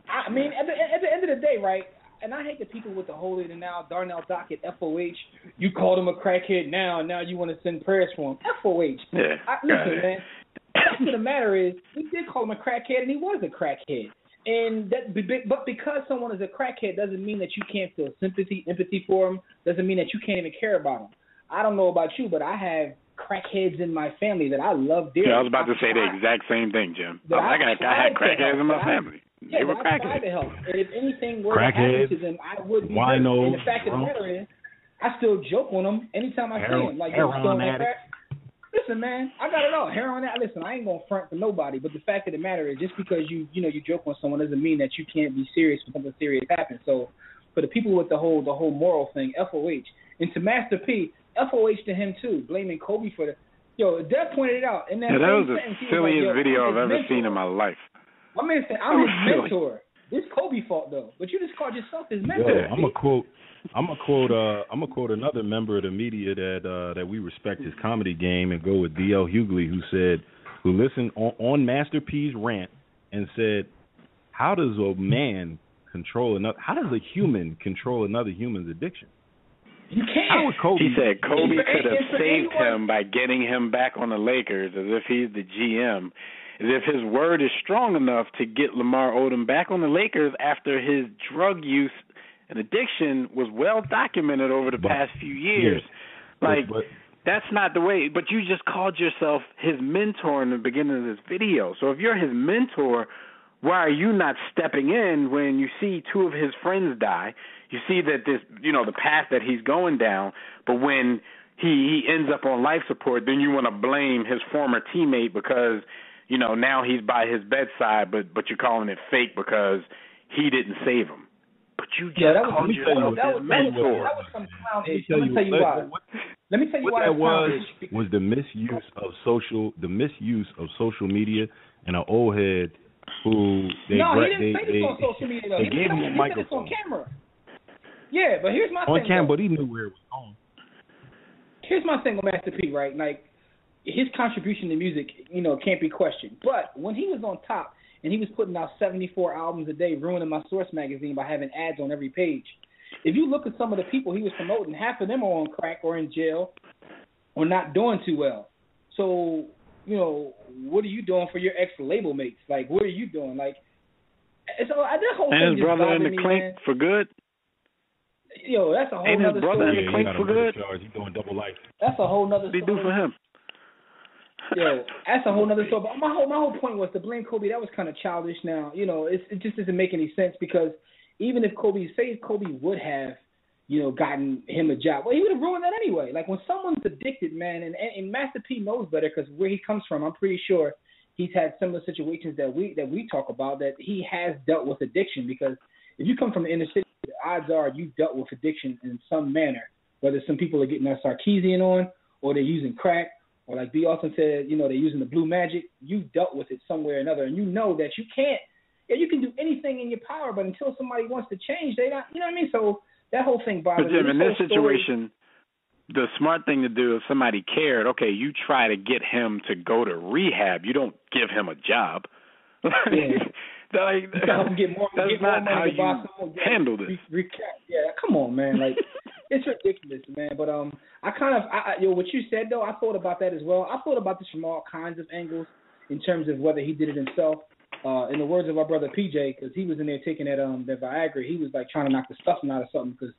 I mean, at the end of the day, right? And I hate the people with the holier than thou, Darnell Dockett, FOH. You called him a crackhead now, and now you want to send prayers for him. FOH. Yeah. Listen, man. The fact of the matter is, we did call him a crackhead, and he was a crackhead. But because someone is a crackhead doesn't mean that you can't feel sympathy, empathy for him. Doesn't mean that you can't even care about him. I don't know about you, but I have crackheads in my family that I love dearly. Yeah, I was about to say the exact same thing, Jim. I had crackheads in my family. They were crackheads. I tried to help. And if anything were to happen to them, I would be hurt. And the fact of the matter is, I still joke on them anytime I see them. Like, you're still on crack. Listen, man, I got it all. Hair on that. Listen, I ain't gonna front for nobody. But the fact of the matter is, just because you joke on someone doesn't mean that you can't be serious when something serious happens. So, for the people with the whole moral thing, FOH, and to Master P, FOH to him too, blaming Kobe for the. Dev pointed it out. And that was the silliest video I've ever seen in my life. My man said, "I'm his mentor." It's Kobe's fault though, but you just called yourself his mentor. I'm gonna quote another member of the media that we respect his comedy game and go with D.L. Hughley, who listened on Master P's rant and said, how does a human control another human's addiction? You can't. He said Kobe could have saved him by getting him back on the Lakers as if he's the GM. is if his word is strong enough to get Lamar Odom back on the Lakers after his drug use and addiction was well documented over the past few years. That's not the way. But you just called yourself his mentor in the beginning of this video. So if you're his mentor, why are you not stepping in when you see two of his friends die? You see that this, the path that he's going down, but when he ends up on life support, then you want to blame his former teammate because, now he's by his bedside, but you're calling it fake because he didn't save him. But you just called yourself his mentor. That was some clown shit. Let me tell you why. Let me tell you why. What that was the misuse of social media and an old head who he didn't say this on social media. Though. They gave him a microphone. He said this on camera. Yeah, but here's my thing. On camera, but he knew where it was going. Here's my thing with Master P, right? Like, his contribution to music, can't be questioned. But when he was on top and he was putting out 74 albums a day, ruining my Source magazine by having ads on every page, if you look at some of the people he was promoting, half of them are on crack or in jail or not doing too well. So, what are you doing for your ex-label mates? Like, what are you doing? Like, so that whole thing and his brother in the clink for good? Yo, that's a whole Ain't nother his brother story. in the clink for good? He's doing double life. That's a whole nother story. What did he do for him? Yeah, that's a whole nother story. But my whole point was to blame Kobe. That was kind of childish. Now, it just doesn't make any sense because even if Kobe would have, gotten him a job, well, he would have ruined that anyway. Like when someone's addicted, man, and Master P knows better because where he comes from, I'm pretty sure he's had similar situations that we talk about, that he has dealt with addiction. Because if you come from the inner city, the odds are you dealt with addiction in some manner. Whether some people are getting that Sarkeesian on, or they're using crack, or like B. Austin said, they're using the blue magic. You dealt with it somewhere or another, and you know that you can't. Yeah, you can do anything in your power, but until somebody wants to change, they not. You know what I mean? So that whole thing bothers me. But Jim, in this situation, the smart thing to do if somebody cared, okay, you try to get him to go to rehab. You don't give him a job. Yeah. That's not how you handle this. Yeah, come on, man. Like, it's ridiculous, man. But what you said though, I thought about that as well. I thought about this from all kinds of angles in terms of whether he did it himself. In the words of our brother PJ, because he was in there taking that Viagra, he was like trying to knock the stuffing out of something because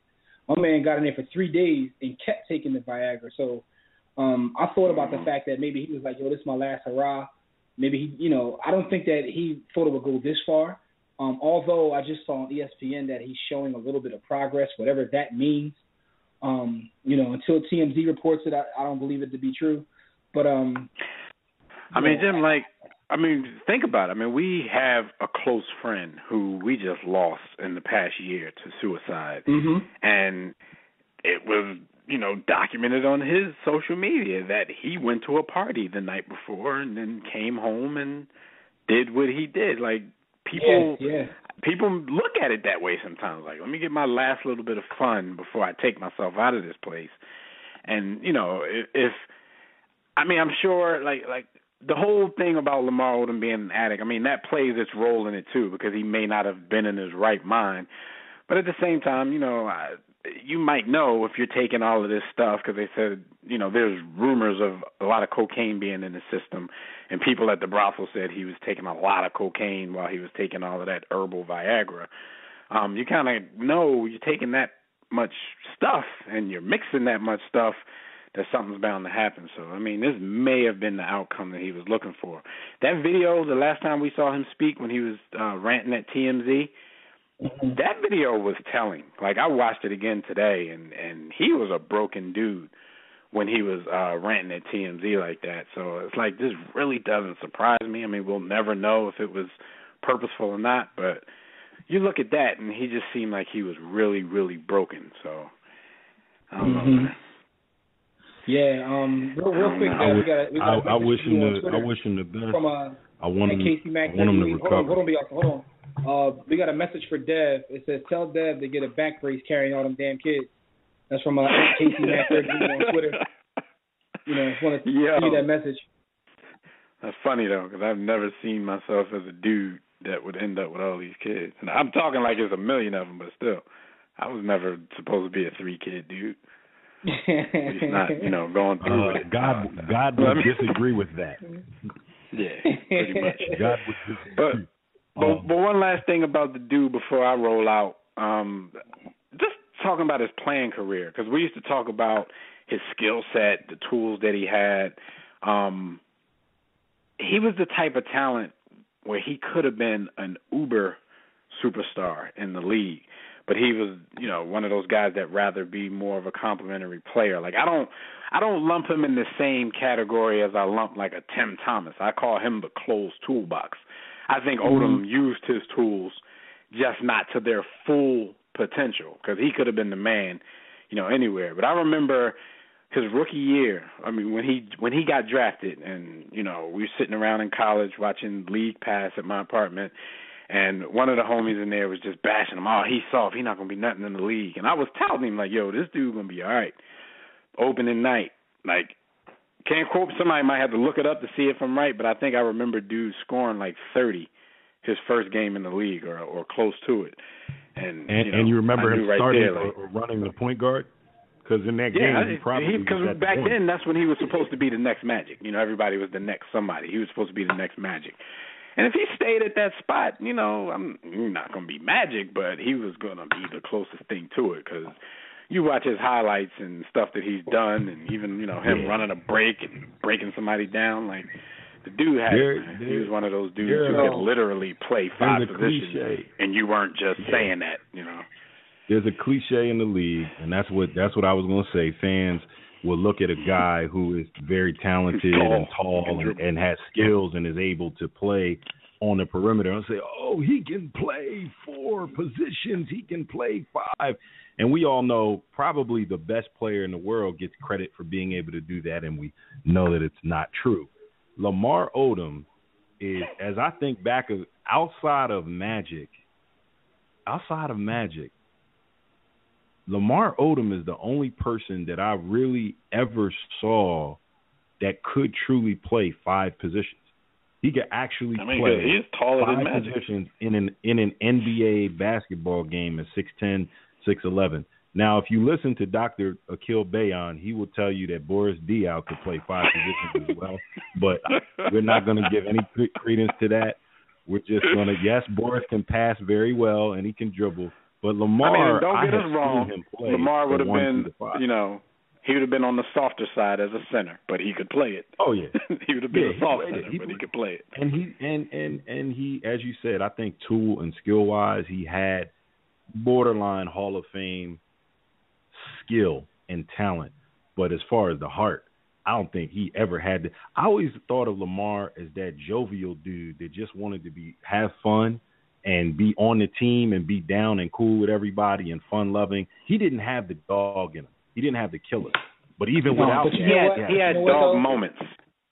my man got in there for 3 days and kept taking the Viagra. So I thought about the fact that maybe he was like, yo, this is my last hurrah. Maybe he, I don't think that he thought it would go this far. Although I just saw on ESPN that he's showing a little bit of progress, whatever that means. Until TMZ reports it, I don't believe it to be true. But Jim, think about it. We have a close friend who we just lost in the past year to suicide, and it was documented on his social media that he went to a party the night before and then came home and did what he did. Like, people look at it that way sometimes. Like, let me get my last little bit of fun before I take myself out of this place. And, I'm sure, like the whole thing about Lamar Odom being an addict, that plays its role in it too, because he may not have been in his right mind. But at the same time, you might know if you're taking all of this stuff, because they said, there's rumors of a lot of cocaine being in the system, and people at the brothel said he was taking a lot of cocaine while he was taking all of that herbal Viagra. You kind of know you're taking that much stuff and you're mixing that much stuff, that something's bound to happen. So, this may have been the outcome that he was looking for. That video, the last time we saw him speak when he was ranting at TMZ, that video was telling. Like, I watched it again today, and he was a broken dude when he was ranting at TMZ like that. So it's like, this really doesn't surprise me. We'll never know if it was purposeful or not, but you look at that, and he just seemed like he was really, really broken. So, I don't know, man. Yeah, real quick, I wish him the best. I want him to recover. Hold on. We got a message for Dev. It says, tell Dev to get a back brace carrying all them damn kids. That's from Casey Mack on Twitter. Just want to see that message. That's funny, though, because I've never seen myself as a dude that would end up with all these kids. And I'm talking like there's a million of them, but still, I was never supposed to be a 3-kid dude. At least not, going through it. God would disagree with that. Yeah, pretty much. But one last thing about the dude before I roll out. Just talking about his playing career, because we used to talk about his skill set, the tools that he had. He was the type of talent where he could have been an uber superstar in the league, but he was, one of those guys that rather be more of a complimentary player. Like I don't lump him in the same category as I lump like a Tim Thomas. I call him the closed toolbox. I think Odom used his tools, just not to their full potential, because he could have been the man, anywhere. But I remember his rookie year. I mean, when he got drafted, and we were sitting around in college watching League Pass at my apartment, and one of the homies in there was just bashing him. Oh, he's soft. He's not gonna be nothing in the league. And I was telling him like, yo, this dude gonna be all right. Opening night, like, can't quote. Somebody might have to look it up to see if I'm right, but I think I remember dude scoring like 30 his first game in the league or close to it. And you remember him starting there, or running the point guard? Because in that game, because back then that's when he was supposed to be the next Magic. Everybody was the next somebody. He was supposed to be the next Magic. And if he stayed at that spot, I'm not going to be Magic, but he was going to be the closest thing to it, because you watch his highlights and stuff that he's done, and even him running a break and breaking somebody down. Like, the dude he was one of those dudes who could literally play 5 positions, and you weren't just saying that. There's a cliche in the league, and that's what I was going to say. Fans will look at a guy who is very talented and tall and has skills and is able to play on the perimeter and say, oh, he can play 4 positions, he can play 5. And we all know probably the best player in the world gets credit for being able to do that, and we know that it's not true. Lamar Odom is, as I think back of outside of Magic, Lamar Odom is the only person that I really ever saw that could truly play 5 positions. He could actually play he's taller 5 than Magic. positions in an NBA basketball game at 6'10", 6'11". Now, if you listen to Dr. Akil Bayon, he will tell you that Boris Diaw could play 5 positions as well. But we're not going to give any credence to that. We're just going to, yes, Boris can pass very well and he can dribble. But Lamar, don't get us wrong. Lamar would have been, he would have been on the softer side as a center, but he could play it. Oh yeah, he would have been a soft center, but he could play it. And he, as you said, I think tool and skill wise, he had borderline Hall of Fame skill and talent. But as far as the heart, I don't think he ever had. I always thought of Lamar as that jovial dude that just wanted to have fun and be on the team and be down and cool with everybody and fun-loving. He didn't have the dog in him. He didn't have the killer. But even without that, he had dog moments.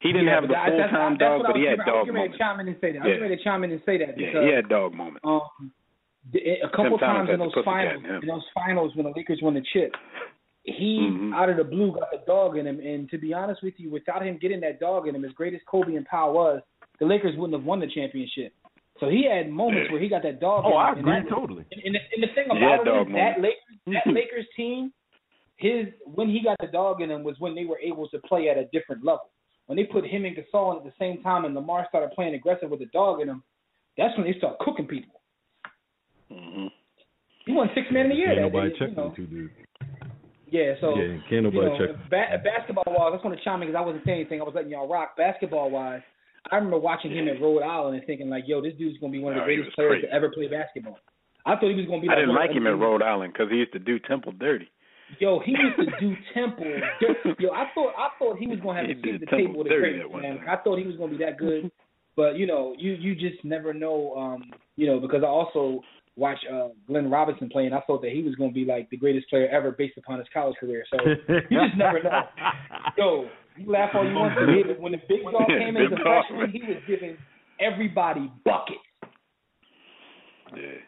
He didn't have the full-time dog, but he had dog moments. I was ready to chime in and say that. Because, he had dog moments. A couple times in those finals when the Lakers won the chip, he, out of the blue, got the dog in him. And to be honest with you, without him getting that dog in him, as great as Kobe and Powell was, the Lakers wouldn't have won the championship. So he had moments where he got that dog. Oh, I agree totally. And the thing about it is that Lakers team, when he got the dog in him was when they were able to play at a different level. When they put him and Gasol in at the same time, and Lamar started playing aggressive with the dog in him, that's when they start cooking people. Mm-hmm. He won 6th Man of the Year. Can't nobody check them two dudes. Yeah, so can't nobody check. Basketball-wise, I just want to chime in because I wasn't saying anything. I was letting y'all rock. Basketball-wise, I remember watching him at Rhode Island and thinking, like, yo, this dude's going to be one of the greatest players to ever play basketball. I thought he was going to be I didn't like him at Rhode Island because he used to do Temple dirty. Yo, he used to do Temple dirty. Yo, I thought he was going to have to sweep the table with the greatest, man. I thought he was going to be that good. But, you just never know, because I also watched Glenn Robinson play, and I thought that he was going to be, like, the greatest player ever based upon his college career. So you just never know. Yo, you laugh all you want to, but when the big dog came in as a freshman, he was giving everybody buckets. Yeah.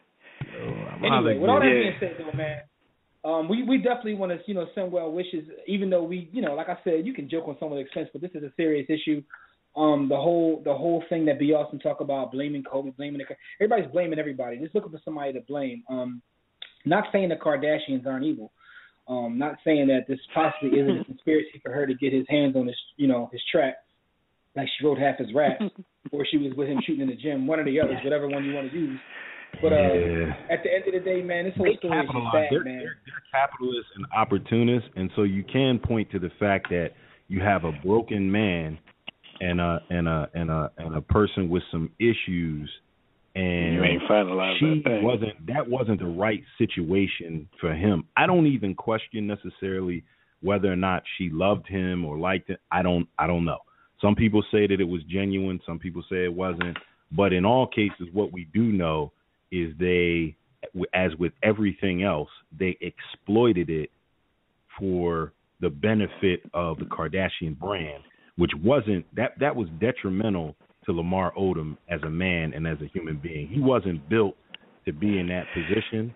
Anyway, with all that being said, though, man, we definitely want to, send well wishes, even though we, like I said, you can joke on some of the expense, but this is a serious issue. The whole thing that B. Austin talk about blaming Kobe, everybody's blaming everybody. Just looking for somebody to blame. Not saying the Kardashians aren't evil. Not saying that this possibly isn't a conspiracy for her to get his hands on his track. like she wrote half his raps, or she was with him shooting in the gym. One or the others, whatever one you want to use. But at the end of the day, man, this whole story is just sad, man. They're capitalists and opportunists, and so you can point to the fact that you have a broken man and a person with some issues, and you ain't finalized that wasn't the right situation for him. I don't even question necessarily whether or not she loved him or liked it. I don't know. Some people say that it was genuine. Some people say it wasn't. But in all cases, what we do know is they, as with everything else, they exploited it for the benefit of the Kardashian brand, which wasn't that was detrimental to Lamar Odom as a man and as a human being. He wasn't built to be in that position.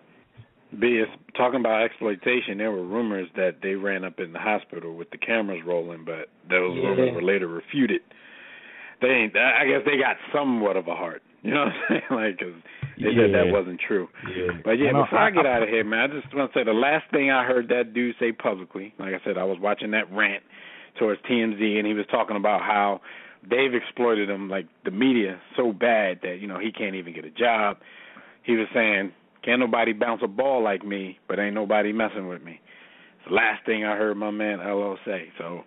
Talking about exploitation, there were rumors that they ran up in the hospital with the cameras rolling, but those rumors were later refuted. I guess they got somewhat of a heart. You know what I'm saying? Like, cause they said that wasn't true. Yeah. But, before I get out of here, man, I just want to say the last thing I heard that dude say publicly, like I said, I was watching that rant towards TMZ, and he was talking about how they've exploited him, like the media, so bad that, he can't even get a job. He was saying, can't nobody bounce a ball like me, but ain't nobody messing with me. It's the last thing I heard my man LO say. So,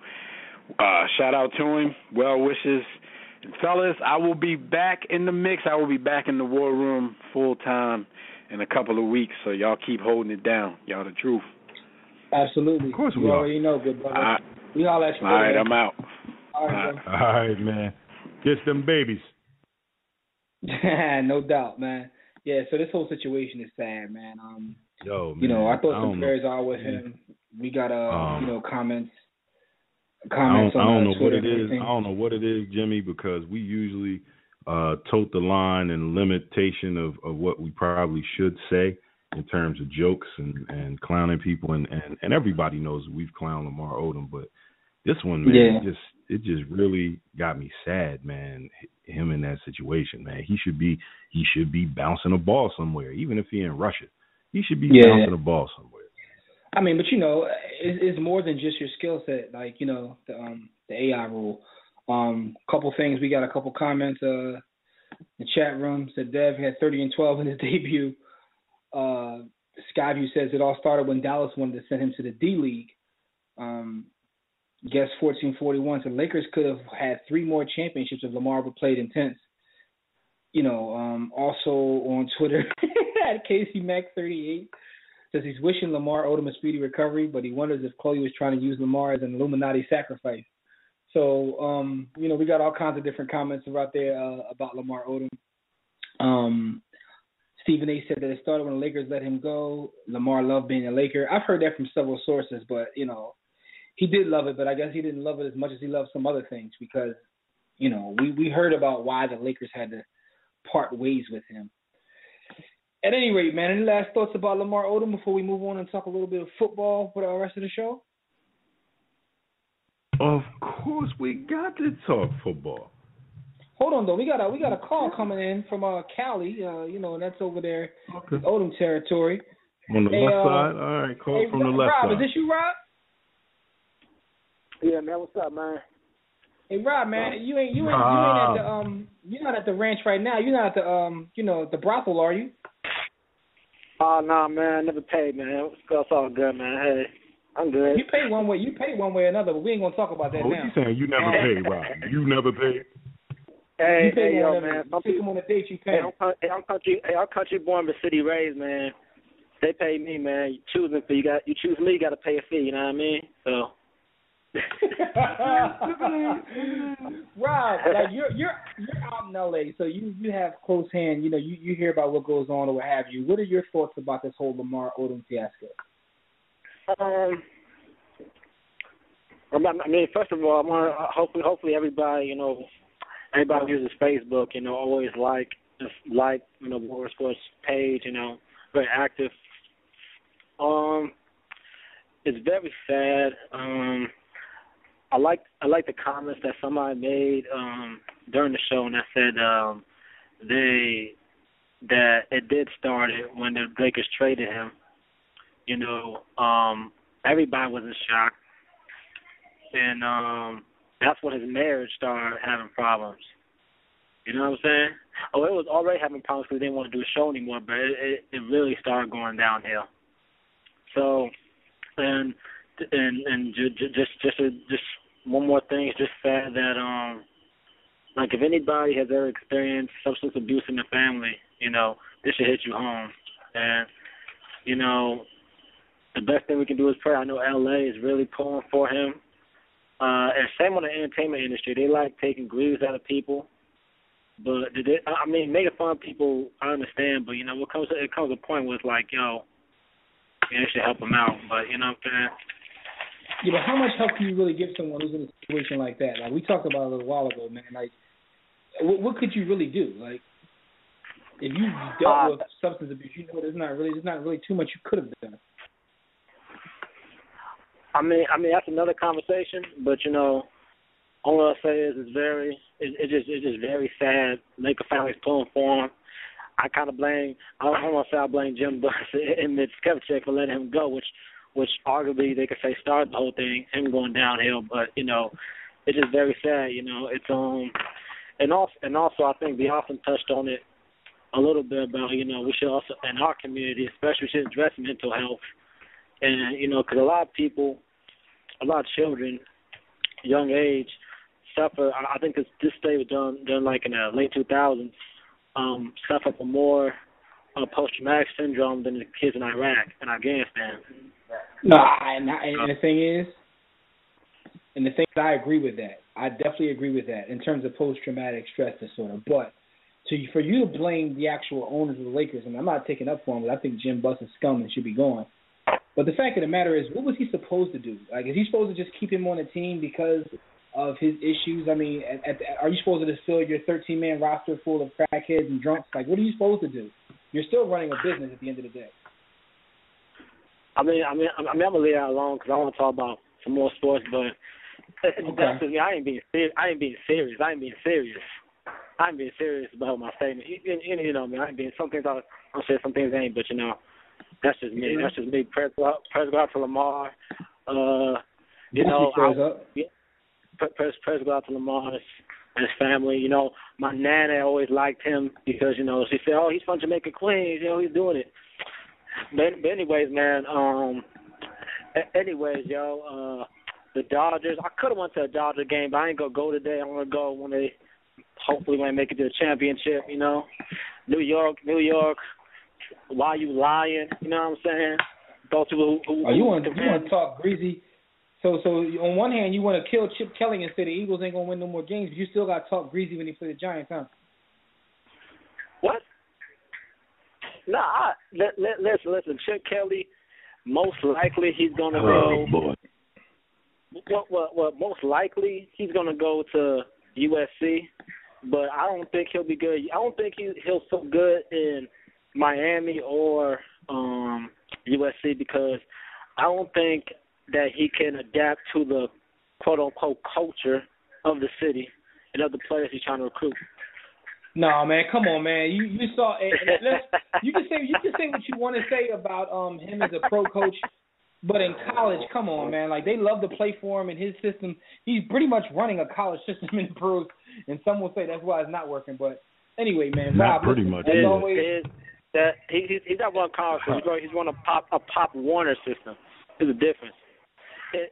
shout out to him. Well wishes. And fellas, I will be back in the mix. I will be back in the war room full time in a couple of weeks. So y'all keep holding it down. Y'all the truth. Absolutely. Of course we you are. already know, good brother. We all at you. All right, I'm out. All right, all right, man. Kiss them babies. No doubt, man. Yeah, so this whole situation is sad, man. Yo, man, I thought some prayers are with him. We got comments. I don't know what it is. I don't know what it is, Jimmy, because we usually tote the line and limitation of what we probably should say in terms of jokes and clowning people, and everybody knows we've clowned Lamar Odom, but this one, man, it just really got me sad, man. Him in that situation, man. He should be bouncing a ball somewhere, even if he in Russia. He should be bouncing a ball somewhere. I mean, but it's more than just your skill set. Like the AI rule. Couple things. We got a couple comments. The chat room said Dev had 30-12 in his debut. Skyview says it all started when Dallas wanted to send him to the D League. Guess 1441 said Lakers could have had 3 more championships if Lamar would played intense. Also on Twitter, at Casey Mac 38 says he's wishing Lamar Odom a speedy recovery, but he wonders if Chloe was trying to use Lamar as an Illuminati sacrifice. So, we got all kinds of different comments out there about Lamar Odom. Stephen A. said that it started when the Lakers let him go. Lamar loved being a Laker. I've heard that from several sources, but, he did love it, but I guess he didn't love it as much as he loved some other things because, we heard about why the Lakers had to part ways with him. At any rate, man, any last thoughts about Lamar Odom before we move on and talk a little bit of football for the rest of the show? Of course, we got to talk football. Hold on, though. We got a call coming in from Cali. That's over there, Odom territory. On the left side. All right, call from the left Rob, side. Rob, is this you, Rob? Yeah, man. What's up, man? Hey, Rob, man, you ain't at the you're not at the ranch right now. You're not at the the brothel, are you? Oh, no, man. I never paid, man. It's all good, man. Hey, I'm good. You pay one way or another, but we ain't gonna talk about that now. What you saying? You never paid, Rob? You never paid? Hey, yo, man. Some people on a date, you pay. I'm country born but city raised, man. They pay me, man. You choose me, you got to pay a fee. You know what I mean? So. Rob, like you're out in LA, so you have close hand. You hear about what goes on or what have you. What are your thoughts about this whole Lamar Odom fiasco? I mean, first of all, I want hopefully everybody, everybody uses Facebook, always like War Sports page, very active. It's very sad. I like the comments that somebody made during the show, and I said that it did start when the Lakers traded him. Everybody was in shock, and that's when his marriage started having problems. You know what I'm saying? Oh, it was already having problems because they didn't want to do a show anymore, but it really started going downhill. So, and just one more thing, it's just sad that like if anybody has ever experienced substance abuse in the family, you know, this should hit you home. And you know, the best thing we can do is pray. I know LA is really pulling for him. And same on the entertainment industry. They like taking grieves out of people. But making fun of people, I understand. But you know, it comes a point where it's like, yo, they should help them out. But you know what I'm saying? Yeah, but how much help can you really give someone who's in a situation like that? Like we talked about a little while ago, man. Like, what could you really do? Like, if you dealt with substance abuse, you know, there's not really too much you could have done. I mean that's another conversation. But you know, all I'll say is it's just very sad. Laker family's pulling for him. I kind of blame. I don't want to say I blame Jim Buss and Mitch Kupchak for letting him go, which arguably they could say started the whole thing, him going downhill. But you know, it's just very sad. You know, it's and also I think we often touched on it a little bit about, you know, we should also in our community, especially, we should address mental health, and you know, because a lot of people, a lot of children, young age, suffer. I think this study was done like in the late 2000s. Suffer from more post-traumatic syndrome than the kids in Iraq and Afghanistan. No, and the thing is, I agree with that. I definitely agree with that in terms of post-traumatic stress disorder. But for you to blame the actual owners of the Lakers, and I'm not taking up for him, but I think Jim Buss is scum and should be gone. But the fact of the matter is, what was he supposed to do? Like, is he supposed to just keep him on the team because of his issues? I mean, are you supposed to just fill your 13-man roster full of crackheads and drunks? Like, what are you supposed to do? You're still running a business at the end of the day. I'm gonna leave that alone because I want to talk about some more sports. But okay. I ain't being serious about my statement. You know, man, I ain't being some things. I'll say some things ain't, but you know, that's just me. That's just me. Prayers go out to Lamar. You know, prayers go out to Lamar and his family. You know, my nana always liked him because, you know, she said, oh, he's from Jamaica, Queens. You know, he's doing it. But anyways, man, the Dodgers, I could have went to a Dodger game, but I ain't going to go today. I'm going to go when they hopefully make it to the championship, you know. New York, why you lying? You know what I'm saying? Those people who you want to talk greasy. So on one hand, you want to kill Chip Kelly and say the Eagles ain't going to win no more games, but you still got to talk greasy when they play the Giants, huh? What? Nah, listen, Chip Kelly, most likely he's going to go. Boy. What most likely he's going to go to USC, but I don't think he'll be good. I don't think he'll feel good in Miami or USC because I don't think that he can adapt to the quote-unquote culture of the city and of the players he's trying to recruit. No, man, come on, man. You saw it. You can say what you want to say about him as a pro coach, but in college, come on, man. Like, they love to play for him in his system. He's pretty much running a college system in the pros, and some will say that's why it's not working. But anyway, man, not Rob, pretty much. As always, he's not running college. He's running a Pop Warner system. There's a difference. And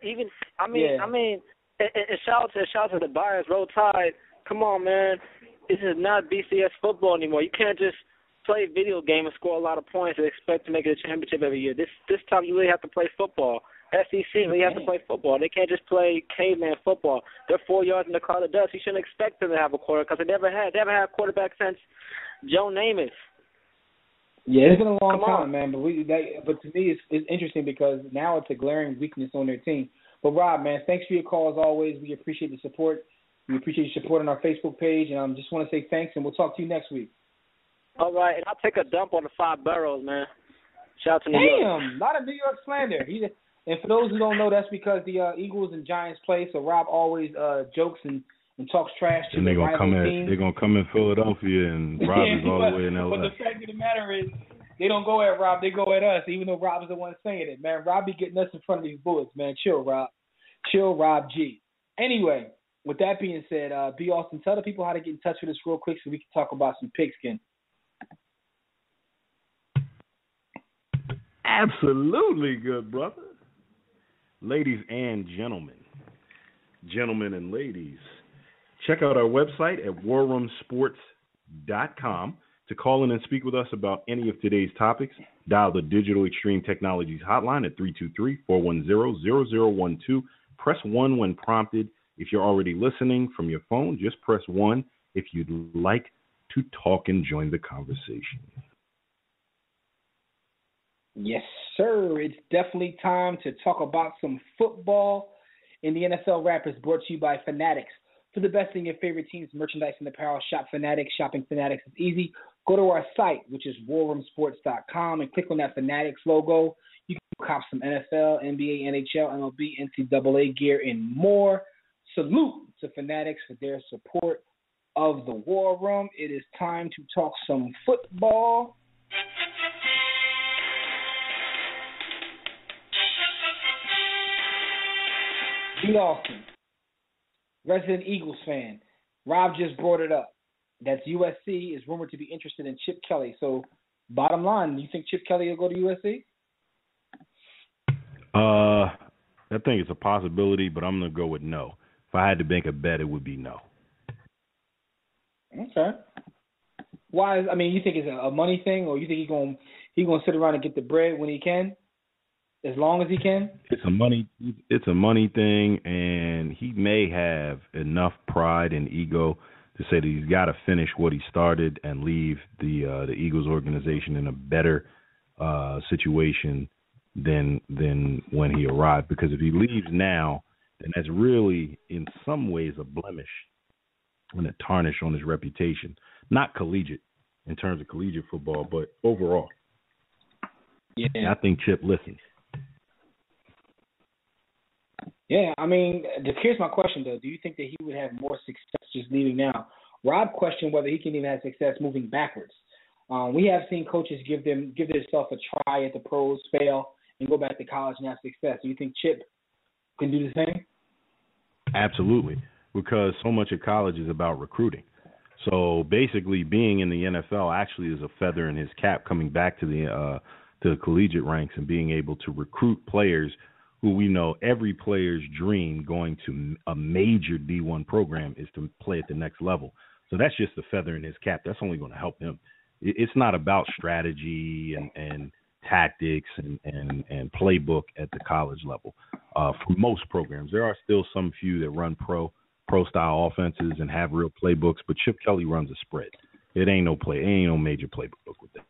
shout out to the Buyers, Roll Tide. Come on, man. This is not BCS football anymore. You can't just play a video game and score a lot of points and expect to make it a championship every year. This time you really have to play football. SEC really have to play football. They can't just play caveman football. They're 4 yards in the car of dust. You shouldn't expect them to have a quarterback because they never had a quarterback since Joe Namath. Yeah, it's been a long time, man. But to me, it's interesting because now it's a glaring weakness on their team. But Rob, man, thanks for your call as always. We appreciate the support. We appreciate your support on our Facebook page, and I just want to say thanks, and we'll talk to you next week. All right, and I'll take a dump on the 5 boroughs, man. Shout out to New York. Damn, a lot of New York slander. And for those who don't know, that's because the Eagles and Giants play, so Rob always jokes and talks trash to the rival team. They're going to come in Philadelphia, and Rob is all the way in L.A. But the fact of the matter is, they don't go at Rob, they go at us, even though Rob is the one saying it, man. Rob be getting us in front of these bullets, man. Chill, Rob. Chill, Rob G. Anyway, with that being said, B. Austin, tell the people how to get in touch with us real quick so we can talk about some pigskin. Absolutely, good brother. Ladies and gentlemen and ladies, check out our website at warroomsports.com to call in and speak with us about any of today's topics. Dial the Digital Extreme Technologies hotline at 323-410-0012. Press 1 when prompted. If you're already listening from your phone, just press 1 if you'd like to talk and join the conversation. Yes, sir. It's definitely time to talk about some football. In the NFL Wrap is brought to you by Fanatics. For the best in your favorite teams, merchandise and apparel, shop Fanatics. Shopping Fanatics is easy. Go to our site, which is warroomsports.com, and click on that Fanatics logo. You can cop some NFL, NBA, NHL, MLB, NCAA gear, and more. Salute to Fanatics for their support of the War Room. It is time to talk some football. B. Austin, resident Eagles fan. Rob just brought it up. That's USC is rumored to be interested in Chip Kelly. So, bottom line, do you think Chip Kelly will go to USC? I think it's a possibility, but I'm going to go with no. If I had to make a bet, it would be no. Okay. Why? You think it's a money thing, or you think he's gonna sit around and get the bread when he can? As long as he can? It's a money thing, and he may have enough pride and ego to say that he's got to finish what he started and leave the Eagles organization in a better situation than when he arrived. Because if he leaves now, then that's really in some ways a blemish and a tarnish on his reputation. Not collegiate in terms of collegiate football, but overall. Yeah, and I think Chip listens. Yeah, here's my question, though. Do you think that he would have more success just leaving now? Rob questioned whether he can even have success moving backwards. We have seen coaches give themselves a try at the pros, fail, and go back to college and have success. Do you think Chip can do the same? Absolutely, because so much of college is about recruiting. So basically being in the NFL actually is a feather in his cap coming back to the collegiate ranks and being able to recruit players who we know every player's dream going to a major D1 program is to play at the next level. So that's just a feather in his cap. That's only going to help him. It's not about strategy and tactics and playbook at the college level. For most programs, there are still some few that run pro-style offenses and have real playbooks, but Chip Kelly runs a spread. It ain't no major playbook with that.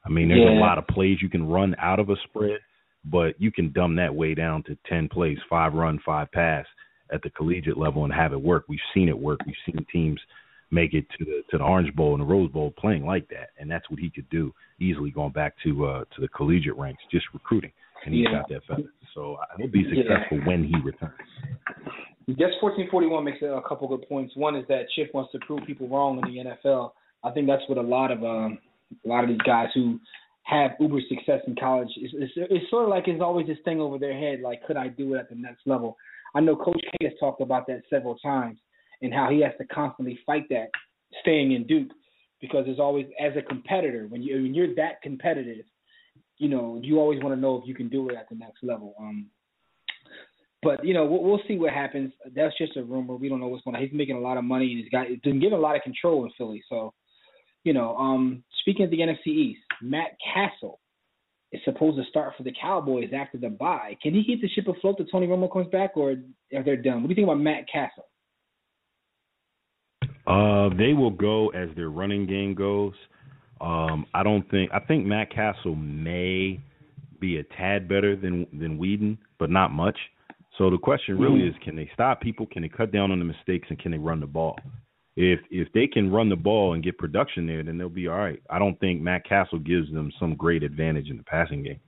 There's a lot of plays you can run out of a spread, but you can dumb that way down to 10 plays, 5 run, 5 pass at the collegiate level and have it work. We've seen it work. We've seen teams make it to the Orange Bowl and the Rose Bowl playing like that, and that's what he could do easily going back to the collegiate ranks, just recruiting, and he's got that feather. So he'll be successful when he returns. Guess 1441 makes a couple good points. One is that Chip wants to prove people wrong in the NFL. I think that's what a lot of these guys who have uber success in college, it's sort of like it's always this thing over their head, like, could I do it at the next level? I know Coach K has talked about that several times and how he has to constantly fight that staying in Duke, because there's always, as a competitor, when you're that competitive, you always want to know if you can do it at the next level. But we'll see what happens. That's just a rumor. We don't know what's going on. He's making a lot of money, and he's been given a lot of control in Philly. So, speaking of the NFC East, Matt Castle is supposed to start for the Cowboys after the bye. Can he keep the ship afloat till Tony Romo comes back, or are they done? What do you think about Matt Castle? They will go as their running game goes. I think Matt Castle may be a tad better than Whedon, but not much. So the question really is, can they stop people? Can they cut down on the mistakes, and can they run the ball? If they can run the ball and get production there, then they'll be all right. I don't think Matt Castle gives them some great advantage in the passing game.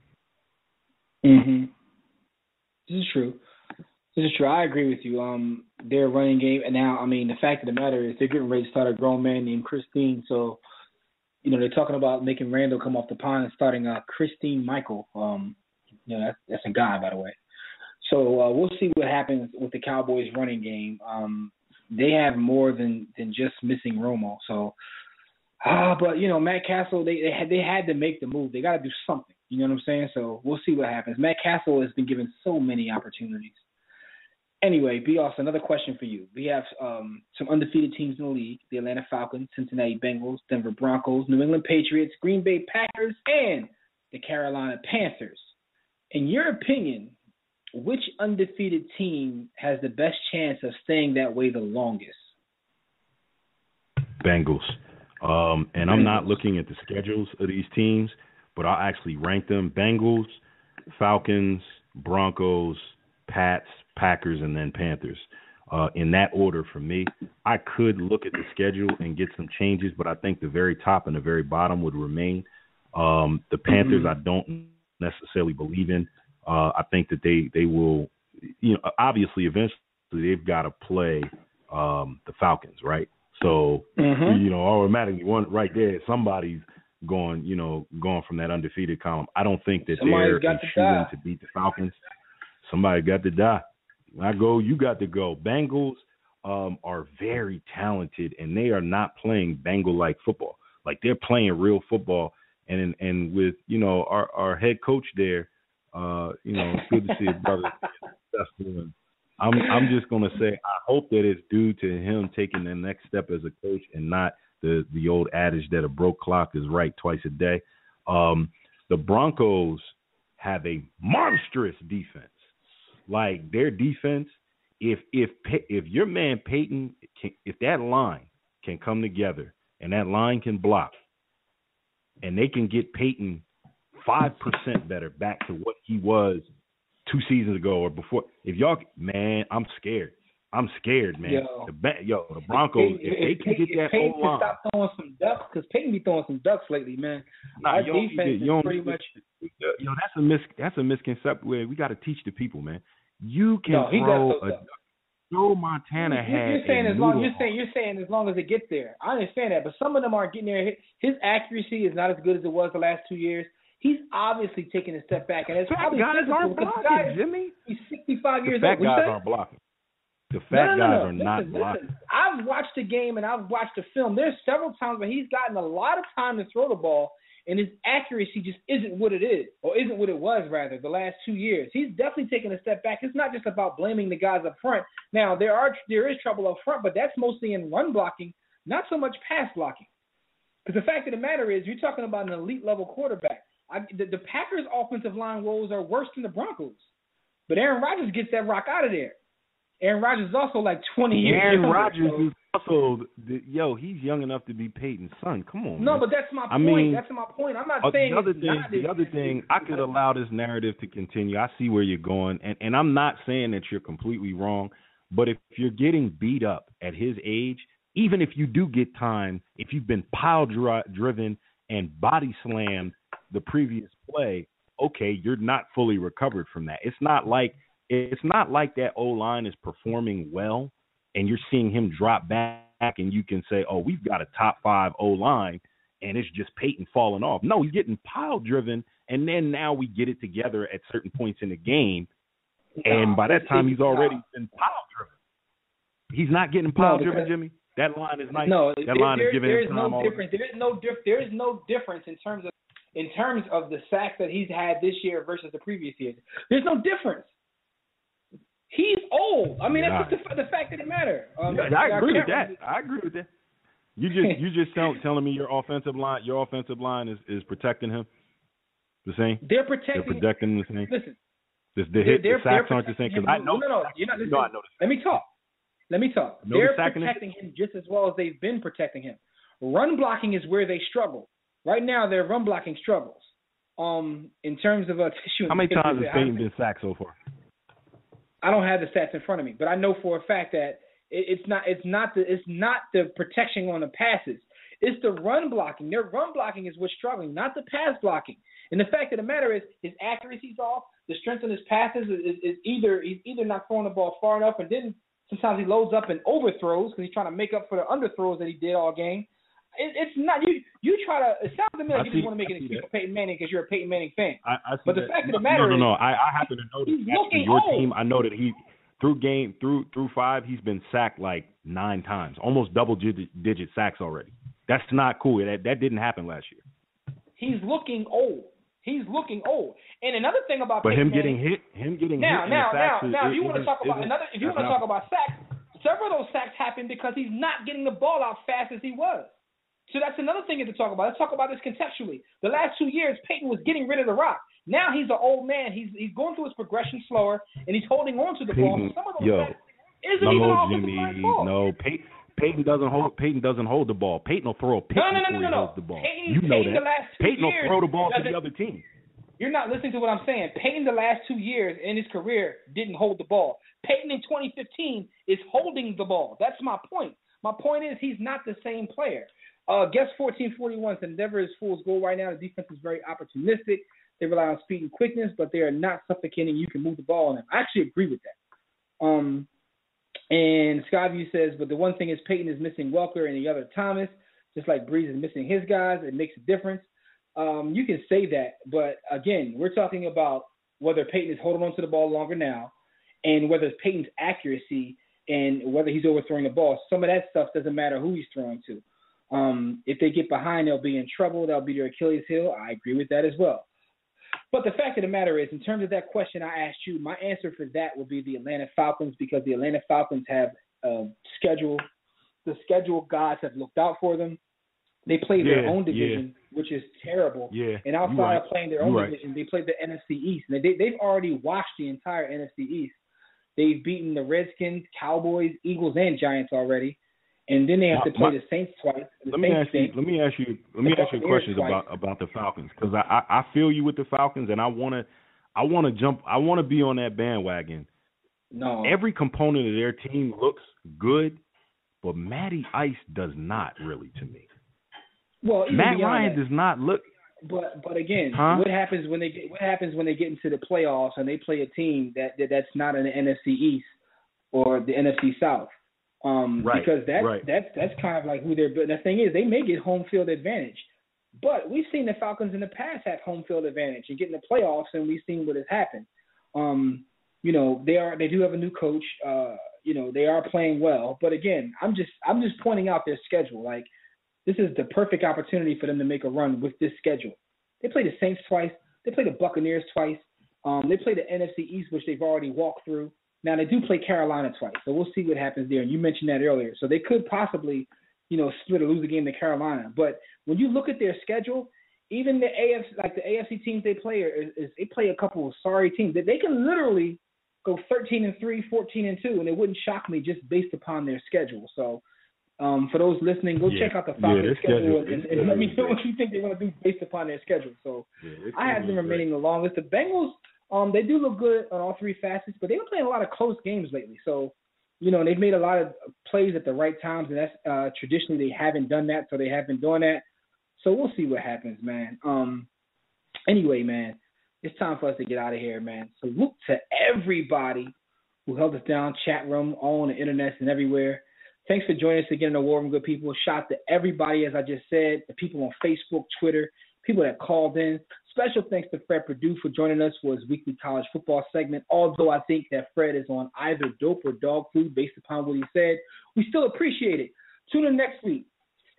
Mm-hmm. This is true. I agree with you. Their running game, and now, the fact of the matter is they're getting ready to start a grown man named Christine. So, they're talking about making Randall come off the pond and starting Christine Michael. That's a guy, by the way. So we'll see what happens with the Cowboys' running game. They have more than just missing Romo. So, but Matt Castle, they had to make the move. They got to do something. You know what I'm saying? So we'll see what happens. Matt Castle has been given so many opportunities. Anyway, B. Austin, another question for you. We have some undefeated teams in the league: the Atlanta Falcons, Cincinnati Bengals, Denver Broncos, New England Patriots, Green Bay Packers, and the Carolina Panthers. In your opinion, which undefeated team has the best chance of staying that way the longest? Bengals. And I'm not looking at the schedules of these teams, but I'll actually rank them: Bengals, Falcons, Broncos, Pats, Packers, and then Panthers. In that order for me. I could look at the schedule and get some changes, but I think the very top and the very bottom would remain. The Panthers I don't necessarily believe in. I think that they will, obviously eventually they've got to play the Falcons, right? So, automatically one right there, somebody's going from that undefeated column. I don't think that they're shooting to beat the Falcons. Somebody got to die. I go, you got to go. Bengals are very talented, and they are not playing Bengal-like football. Like, they're playing real football. And with, our head coach there, it's good to see his brother. I'm just going to say I hope that it's due to him taking the next step as a coach and not the old adage that a broke clock is right twice a day. The Broncos have a monstrous defense. Like, their defense, if your man Peyton, if that line can come together and that line can block, and they can get Peyton 5% better back to what he was 2 seasons ago or before. I'm scared. I'm scared, man. The Broncos, if they can get that Peyton O-line. Stop throwing some ducks, because Peyton be throwing some ducks lately, man. Our defense is pretty much. That's a misconception. We got to teach the people, man. You can throw a duck. Joe Montana had. You're saying as long as it gets there. I understand that, but some of them aren't getting there. His accuracy is not as good as it was the last 2 years. He's obviously taking a step back, and it's probably guys aren't blocking, Jimmy. He's 65 years old. The fat guys aren't blocking. The fat guys are not blocking. I've watched the game and I've watched the film. There's several times where he's gotten a lot of time to throw the ball, and his accuracy just isn't what it is, or isn't what it was, rather, the last 2 years. He's definitely taken a step back. It's not just about blaming the guys up front. Now, there is trouble up front, but that's mostly in run blocking, not so much pass blocking. Because the fact of the matter is, you're talking about an elite-level quarterback. The Packers' offensive line woes are worse than the Broncos. But Aaron Rodgers gets that rock out of there. Aaron Rodgers is also like 20 years Aaron younger. Rodgers is also, he's young enough to be Peyton's son. Come on, No, man. but that's my point. That's my point. I'm not saying the other thing, I could allow this narrative to continue. I see where you're going, and I'm not saying that you're completely wrong, but if you're getting beat up at his age, even if you do get time, if you've been pile-driven and body slammed the previous play, okay, you're not fully recovered from that. It's not like that O-line is performing well and you're seeing him drop back and you can say, oh, we've got a top 5 O-line and it's just Peyton falling off. No, he's getting pile-driven, and then now we get it together at certain points in the game, and by that time he's already been pile-driven. He's not getting pile-driven, Jimmy. That line is nice. No, that line is giving him time. There is no difference in terms of the sacks that he's had this year versus the previous years. There's no difference. He's old. I mean, that's just the fact of the matter. I agree with that. I agree with that. You just telling me your offensive line is protecting him the same? They're protecting him the same. Listen. The sacks aren't the same, because I know. No, you're not listening. No, I know. Let me talk. They're protecting him just as well as they've been protecting him. Run blocking is where they struggle. Right now, their run blocking struggles. In terms of tissue. How many times has Peyton been sacked so far? I don't have the stats in front of me, but I know for a fact that it's not the protection on the passes. It's the run blocking. Their run blocking is what's struggling, not the pass blocking. And the fact of the matter is, his accuracy's off. The strength on his passes is either he's not throwing the ball far enough, and then sometimes he loads up and overthrows because he's trying to make up for the underthrows that he did all game. It's not you try to. It sounds to me like you just want to make an excuse for Peyton Manning because you're a Peyton Manning fan. But the fact of the matter is, I happen to know that your team. I know that he through 5, he's been sacked like 9 times, almost double-digit sacks already. That's not cool. That didn't happen last year. He's looking old. And another thing about him getting hit. Now, if you want to talk about sacks, several of those sacks happened because he's not getting the ball out fast as he was. So that's another thing to talk about. Let's talk about this conceptually. The last 2 years, Peyton was getting rid of the rock. Now he's an old man. He's going through his progression slower, and he's holding on to the ball. Some of those sacks isn't even offensive line ball. No, Peyton doesn't hold the ball. Peyton will throw a pick before he holds the ball. You know that. Peyton will throw the ball to the other team. You're not listening to what I'm saying. Peyton the last 2 years in his career didn't hold the ball. Peyton in 2015 is holding the ball. That's my point. My point is he's not the same player. Guess 1441 said Denver is fool's goal right now. The defense is very opportunistic. They rely on speed and quickness, but they are not suffocating. You can move the ball on them. I actually agree with that. And Skyview says, but the one thing is Peyton is missing Welker and the other Thomas, just like Breeze is missing his guys. It makes a difference. You can say that, but again, we're talking about whether Peyton is holding on to the ball longer now and whether it's Peyton's accuracy and whether he's overthrowing the ball. Some of that stuff doesn't matter who he's throwing to. If they get behind, they'll be in trouble. That'll be their Achilles heel. I agree with that as well. But the fact of the matter is, in terms of that question I asked you, my answer for that would be the Atlanta Falcons because the Atlanta Falcons have schedule. The schedule gods have looked out for them. They play their own division, which is terrible. Yeah, and outside of playing their own division, they play the NFC East. And they've already washed the entire NFC East. They've beaten the Redskins, Cowboys, Eagles, and Giants already. And then they have to play the Saints twice. Let me ask you questions about the Falcons because I feel you with the Falcons and I want to be on that bandwagon. No, every component of their team looks good, but Matty Ice does not really to me. Well, Matt Ryan does not look. But again, what happens when they get into the playoffs and they play a team that's not in the NFC East or the NFC South? Because that's kind of like who they're. But the thing is, they may get home field advantage, but we've seen the Falcons in the past have home field advantage and get in the playoffs, and we've seen what has happened. They do have a new coach. They are playing well, but again, I'm just pointing out their schedule. Like this is the perfect opportunity for them to make a run with this schedule. They play the Saints twice. They play the Buccaneers twice. They play the NFC East, which they've already walked through. Now, they do play Carolina twice, so we'll see what happens there. And you mentioned that earlier. So they could possibly, split or lose a game to Carolina. But when you look at their schedule, even the AFC teams they play, they play a couple of sorry teams. They can literally go 13-3, 14-2, and it wouldn't shock me just based upon their schedule. So for those listening, go check out the Falcons schedule and let me know what you think they're going to do based upon their schedule. So I have them remaining the longest. The Bengals, they do look good on all three facets, but they've been playing a lot of close games lately. So, they've made a lot of plays at the right times, and that's traditionally they haven't done that, so they have been doing that. So we'll see what happens, man. Anyway, man, it's time for us to get out of here, man. Salute to everybody who held us down, chat room, all on the internet and everywhere. Thanks for joining us again in the War Room, good people. Shout out to everybody, as I just said, the people on Facebook, Twitter, people that called in. Special thanks to Fred Perdue for joining us for his weekly college football segment. Although I think that Fred is on either dope or dog food based upon what he said, we still appreciate it. Tune in next week.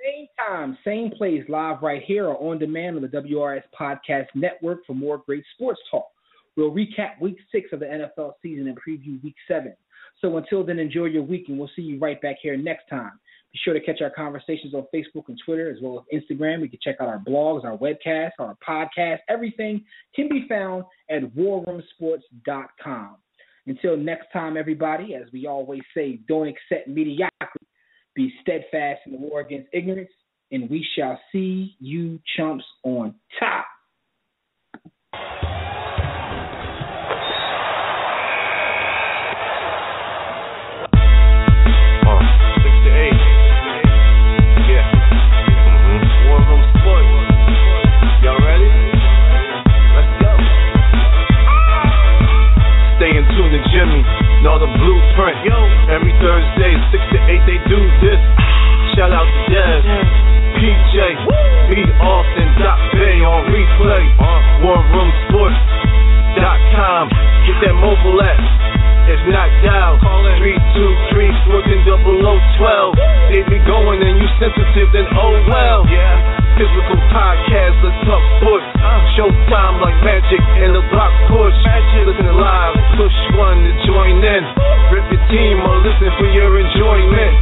Same time, same place, live right here or on demand on the WRS Podcast Network for more great sports talk. We'll recap Week 6 of the NFL season and preview Week 7. So until then, enjoy your week, and we'll see you right back here next time. Be sure to catch our conversations on Facebook and Twitter, as well as Instagram. You can check out our blogs, our webcasts, our podcasts. Everything can be found at warroomsports.com. Until next time, everybody, as we always say, don't accept mediocrity. Be steadfast in the war against ignorance, and we shall see you chumps on top. Jimmy, know the blueprint. Every Thursday, 6 to 8, they do this. Shout out to Dev, P sensitive, then oh well. Physical podcast, let's talk sports. Showtime like magic and the block push. Listen live, push one to join in. Rip your team or listen for your enjoyment.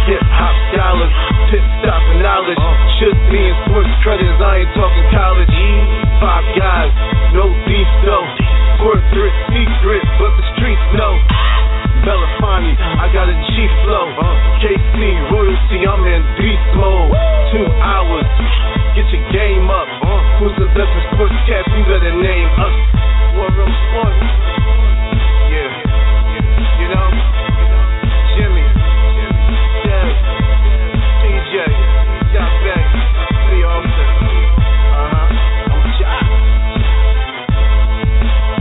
Hip hop scholars, pit stop and knowledge. Should be in sports credits, I ain't talking college. 5 guys, no beef though. Corporate secret, but the streets know. Belafonte, I got a G flow. KC, royalty, I'm in beast mode. 2 hours, get your game up. Who's the best in sportscast? You better name us. War Room Sports. Yeah, you know, Jimmy, Dez, PJ, Doc Beck, Lee Austin. I'm Jock.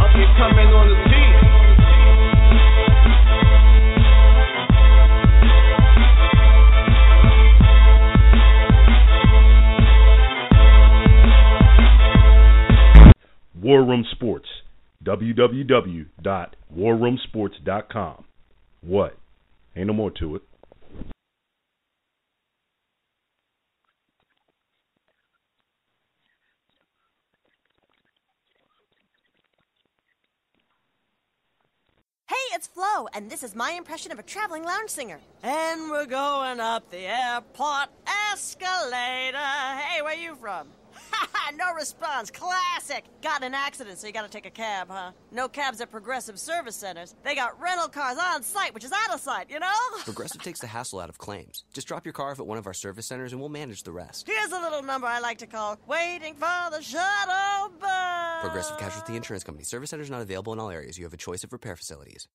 Up and coming on the beat. War Room Sports, www.warroomsports.com. What? Ain't no more to it. Hey, it's Flo, and this is my impression of a traveling lounge singer. And we're going up the airport escalator. Hey, where you from? No response. Classic. Got in an accident, so you gotta take a cab, huh? No cabs at Progressive Service Centers. They got rental cars on site, which is out of sight, you know? Progressive takes the hassle out of claims. Just drop your car off at one of our service centers and we'll manage the rest. Here's a little number I like to call Waiting for the Shuttle Bus. Progressive Casualty Insurance Company. Service centers not available in all areas. You have a choice of repair facilities.